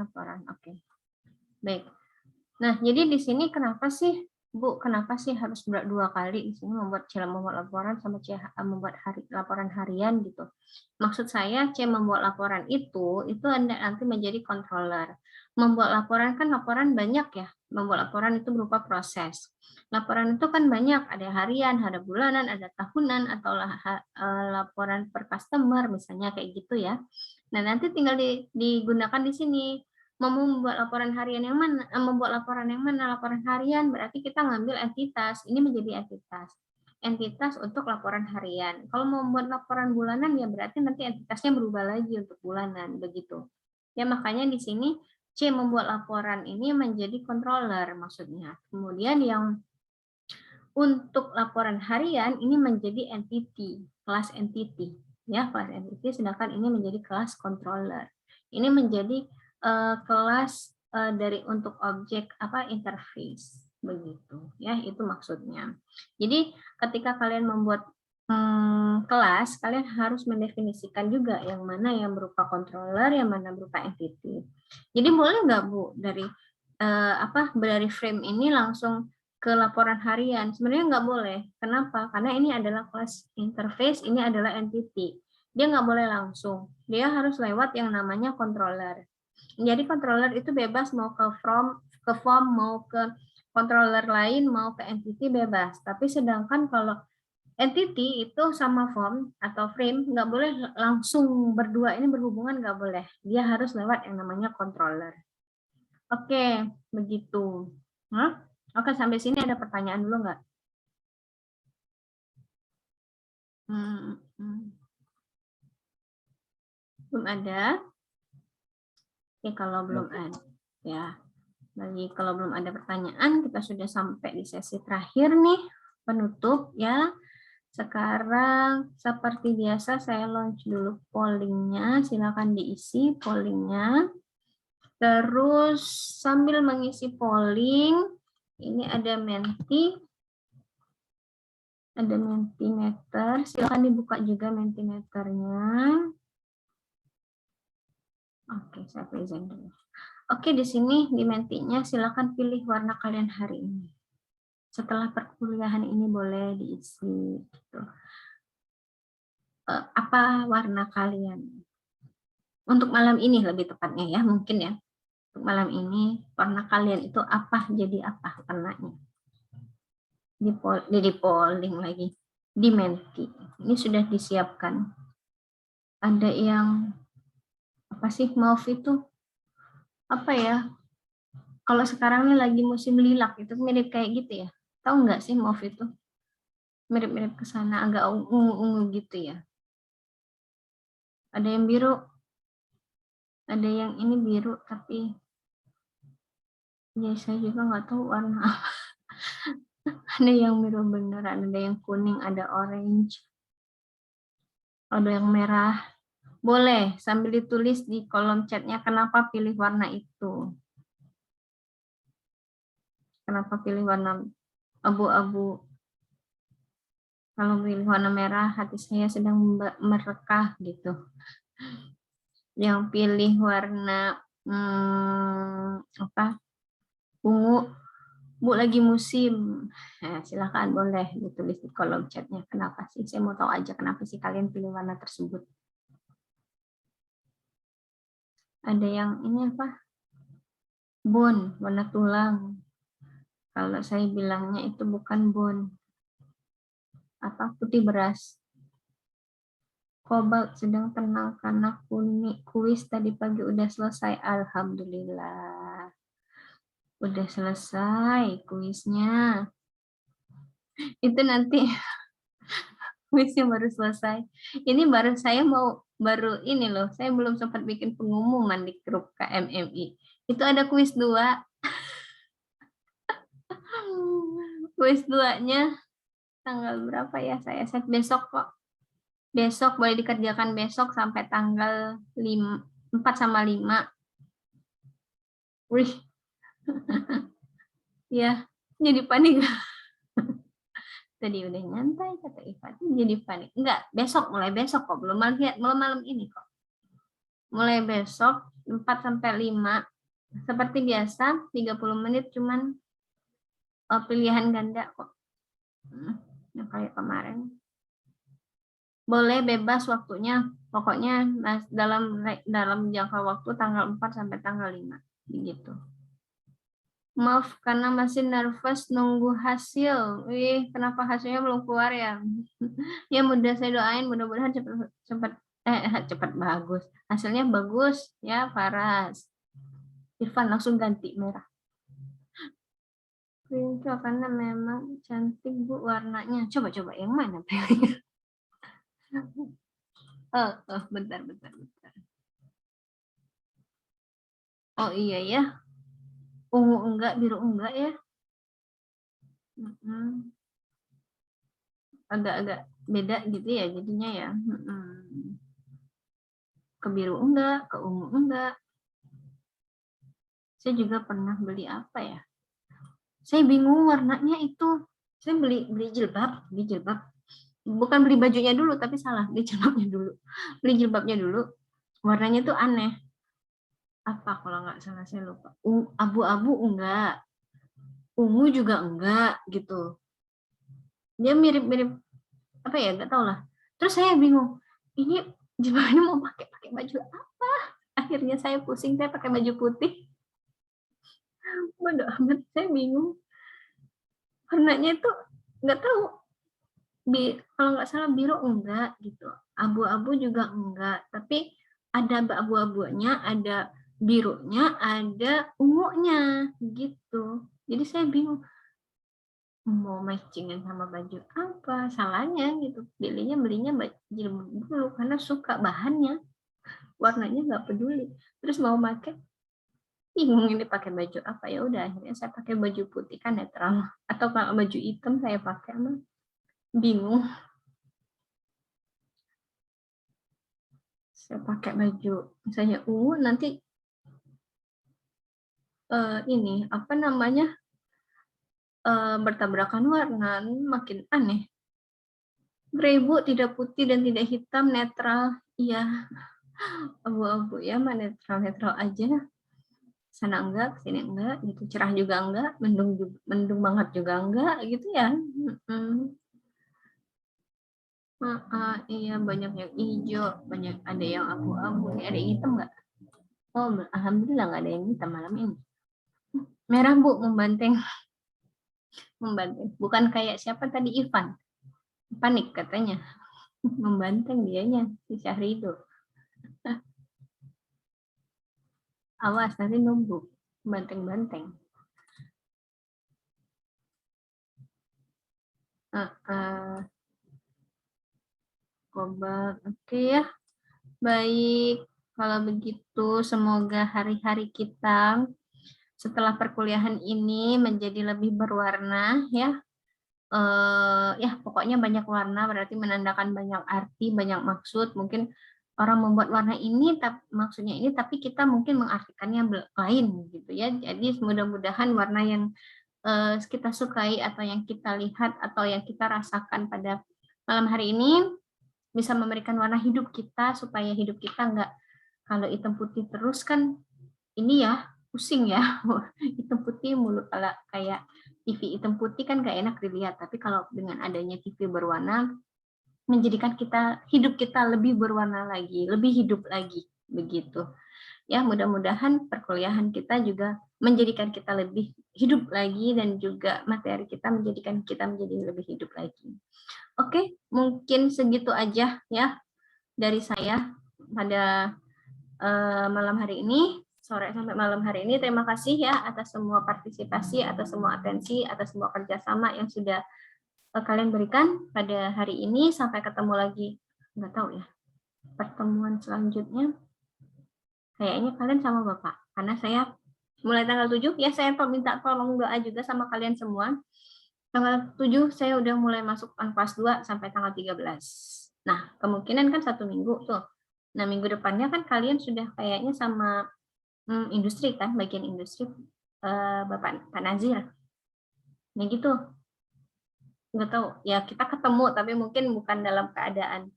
Oke. Baik. Nah, jadi di sini kenapa sih, Bu? Kenapa sih harus 2 kali di sini membuat C membuat laporan sama C membuat laporan harian gitu? Maksud saya C membuat laporan itu Anda nanti menjadi controller. Membuat laporan kan laporan banyak ya. Membuat laporan itu berupa proses. Laporan itu kan banyak, ada harian, ada bulanan, ada tahunan, atau laporan per customer misalnya kayak gitu ya. Nah, nanti tinggal digunakan di sini. Mau membuat laporan harian yang mana? Membuat laporan yang mana? Laporan harian berarti kita ngambil entitas. Ini menjadi entitas untuk laporan harian. Kalau mau membuat laporan bulanan ya berarti nanti entitasnya berubah lagi untuk bulanan begitu. Ya makanya di sini C membuat laporan ini menjadi controller maksudnya. Kemudian yang untuk laporan harian ini menjadi entity, kelas entity ya, kelas entity, sedangkan ini menjadi kelas controller. Ini menjadi kelas dari untuk objek interface begitu ya, itu maksudnya. Jadi ketika kalian membuat kelas, kalian harus mendefinisikan juga yang mana yang berupa controller, yang mana berupa entity. Jadi boleh nggak Bu dari dari frame ini langsung ke laporan harian. Sebenarnya nggak boleh. Kenapa? Karena ini adalah kelas interface, ini adalah entity. Dia nggak boleh langsung. Dia harus lewat yang namanya controller. Jadi controller itu bebas mau ke form, mau ke controller lain, mau ke entity bebas. Tapi sedangkan kalau entity itu sama form atau frame nggak boleh langsung berdua ini berhubungan, nggak boleh. Dia harus lewat yang namanya controller. Oke, begitu. Hah? Oke, sampai sini ada pertanyaan dulu nggak? Belum ada? Oke, kalau belum ada, ya. Kalau belum ada pertanyaan, kita sudah sampai di sesi terakhir nih, penutup ya. Sekarang seperti biasa saya launch dulu pollingnya, silakan diisi pollingnya. Terus sambil mengisi polling, ini ada Mentimeter, silakan dibuka juga Mentimeternya. Oke, saya present dulu. Oke, di sini di Mentinya silakan pilih warna kalian hari ini. Setelah perkuliahan ini boleh diisi. Gitu. Apa warna kalian? Untuk malam ini lebih tepatnya ya, mungkin ya. Untuk malam ini warna kalian itu apa? Jadi apa warnanya? Di polling lagi. Di Menti. Ini sudah disiapkan. Ada yang apa sih mauve itu? Apa ya? Kalau sekarang ini lagi musim lilac itu mirip kayak gitu ya. Tahu nggak sih mauve itu? Mirip-mirip ke sana, agak ungu-ungu gitu ya. Ada yang biru, ada yang ini biru, tapi ya saya juga nggak tahu warna apa. Ada yang biru beneran, ada yang kuning, ada orange, ada yang merah. Boleh sambil ditulis di kolom chatnya kenapa pilih warna itu. Kenapa pilih warna abu-abu. Kalau pilih warna merah, hati saya sedang merekah gitu. Yang pilih warna ungu, Bu lagi musim. Nah, silakan boleh ditulis di kolom chatnya. Kenapa sih? Saya mau tahu aja kenapa sih kalian pilih warna tersebut. Ada yang ini apa? Bone, warna tulang. Kalau saya bilangnya itu bukan bone. Apa? Putih beras. Kobalt sedang tenang karena kuis tadi pagi udah selesai. Alhamdulillah. Udah selesai kuisnya. Itu nanti kuisnya baru selesai. Ini baru ini loh. Saya belum sempat bikin pengumuman di grup KMMI. Itu ada kuis 2. Kuis 2-nya tanggal berapa ya? Saya set besok kok. Besok boleh dikerjakan besok sampai tanggal 4 sama 5. Wih. Ya, jadi panik. Tadi udah nyantai kata Ivan, jadi panik. Enggak, mulai besok kok, belum malam ini kok. Mulai besok 4 sampai 5. Seperti biasa 30 menit cuman pilihan ganda kok. Yang kayak kemarin. Boleh bebas waktunya, pokoknya dalam jangka waktu tanggal 4 sampai tanggal 5. Begitu. Maaf karena masih nervous nunggu hasil. Wih, kenapa hasilnya belum keluar ya? Ya mudah saya doain mudah-mudahan cepat bagus. Hasilnya bagus ya, Faras. Irfan langsung ganti merah. Prince karena memang cantik Bu warnanya. Coba yang mana? Bentar. Oh iya ya. Ungu enggak, biru enggak ya. Agak-agak beda gitu ya jadinya ya. Ke biru enggak, ke ungu enggak. Saya juga pernah beli apa ya? Saya bingung warnanya itu. Saya beli jilbab. Bukan beli bajunya dulu, tapi salah, beli jilbabnya dulu. Beli jilbabnya dulu, warnanya tuh aneh. Apa kalau nggak salah saya lupa. Abu-abu enggak. ungu juga enggak gitu. Dia mirip-mirip apa ya, nggak tahu lah. Terus saya bingung, ini gimana mau pakai baju apa? Akhirnya saya pusing, saya pakai baju putih. Bodoh amat, saya bingung. Warnanya itu nggak tahu. Kalau nggak salah biru enggak gitu, abu-abu juga enggak, tapi ada abu-abunya, ada birunya, ada ungunya gitu. Jadi saya bingung mau matchingin sama baju apa, salahnya gitu. Belinya jilbab dulu karena suka bahannya, warnanya nggak peduli. Terus mau pakai bingung ini pakai baju apa, ya udah akhirnya saya pakai baju putih kan netral, atau kalau baju hitam saya pakai emang bingung. Saya pakai baju misalnya ungu nanti ini apa namanya bertabrakan warna, makin aneh. Beribu tidak putih dan tidak hitam, netral, iya. Abu-abu ya, mah netral aja. Sana enggak, sini enggak, gitu. Cerah juga enggak, mendung banget juga enggak, gitu ya. Iya, banyak yang hijau, banyak ada yang abu-abu. Ada yang hitam enggak? Oh, alhamdulillah nggak ada yang hitam malam ini. Merah Bu, membanteng. Bukan kayak siapa tadi, Ivan. Panik katanya. Membanteng dianya, si Syahrido. Awas, nanti numbuk. Banteng-banteng. Kobak. Oke ya. Baik. Kalau begitu, semoga hari-hari kita setelah perkuliahan ini menjadi lebih berwarna ya. Ya pokoknya banyak warna, berarti menandakan banyak arti, banyak maksud. Mungkin orang membuat warna ini maksudnya ini, tapi kita mungkin mengartikannya lain gitu ya. Jadi mudah-mudahan warna yang kita sukai atau yang kita lihat atau yang kita rasakan pada malam hari ini bisa memberikan warna hidup kita, supaya hidup kita nggak, kalau hitam putih terus kan ini ya pusing ya. Hitam putih mulu, kalau kayak TV hitam putih kan gak enak dilihat, tapi kalau dengan adanya TV berwarna menjadikan hidup kita lebih berwarna lagi, lebih hidup lagi begitu. Ya, mudah-mudahan perkuliahan kita juga menjadikan kita lebih hidup lagi, dan juga materi kita menjadikan kita menjadi lebih hidup lagi. Oke, mungkin segitu aja ya dari saya pada malam hari ini, sore sampai malam hari ini. Terima kasih ya atas semua partisipasi, atas semua atensi, atas semua kerjasama yang sudah kalian berikan pada hari ini. Sampai ketemu lagi, nggak tahu ya, pertemuan selanjutnya. Kayaknya kalian sama Bapak, karena saya mulai tanggal 7, ya saya minta tolong doa juga sama kalian semua. Tanggal 7 saya udah mulai masuk kelas 2 sampai tanggal 13. Nah, kemungkinan kan 1 minggu tuh. Nah, minggu depannya kan kalian sudah kayaknya sama industri kan, bagian industri Pak Nazir. Nah gitu. Nggak tahu, ya kita ketemu, tapi mungkin bukan dalam keadaan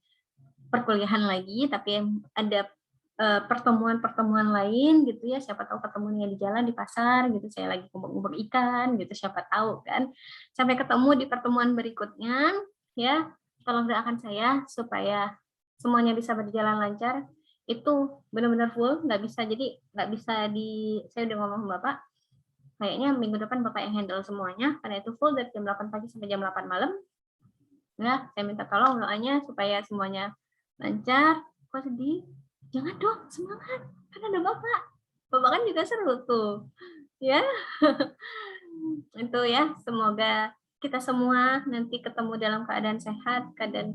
perkuliahan lagi, tapi ada pertemuan-pertemuan lain gitu ya, siapa tahu ketemunya di jalan, di pasar gitu, saya lagi ngumpul ikan gitu, siapa tahu kan. Sampai ketemu di pertemuan berikutnya ya. Tolong doakan saya supaya semuanya bisa berjalan lancar. Itu benar-benar full, nggak bisa, jadi nggak bisa saya udah ngomong sama Bapak, kayaknya minggu depan Bapak yang handle semuanya, karena itu full dari jam 8 pagi sampai jam 8 malam. Nah, saya minta tolong doanya supaya semuanya lancar. Kok sedih? Jangan dong, semangat. Kan ada Bapak. Bapak kan juga seru tuh. Ya. Itu ya, semoga kita semua nanti ketemu dalam keadaan sehat, keadaan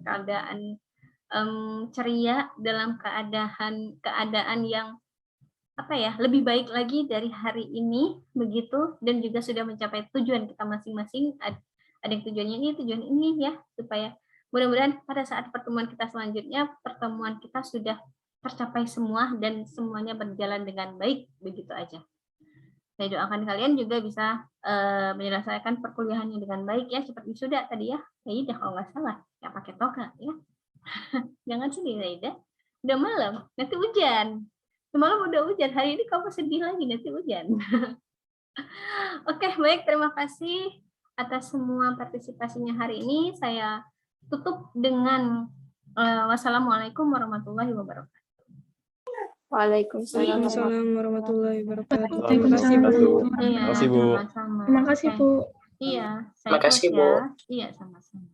ceria, dalam keadaan yang lebih baik lagi dari hari ini begitu, dan juga sudah mencapai tujuan kita masing-masing. Ada yang tujuan ini ya, supaya mudah-mudahan pada saat pertemuan kita selanjutnya, pertemuan kita sudah tercapai semua dan semuanya berjalan dengan baik, begitu aja. Saya doakan kalian juga bisa menyelesaikan perkuliahannya dengan baik ya, cepat wisuda tadi ya. Zaidah kalau nggak salah, nggak pakai toga ya. Jangan sedih Zaidah, udah malam, nanti hujan. Semalam udah hujan, hari ini kamu sedih lagi, nanti hujan. Oke, baik. Terima kasih atas semua partisipasinya hari ini. Saya tutup dengan wassalamualaikum warahmatullahi wabarakatuh. Waalaikumsalam warahmatullahi wabarakatuh. Terima kasih, Bu. Terima kasih, Bu. Sama-sama. Terima kasih, Bu. Iya, saya Terima kasih, close Bu. ya. Iya, sama-sama.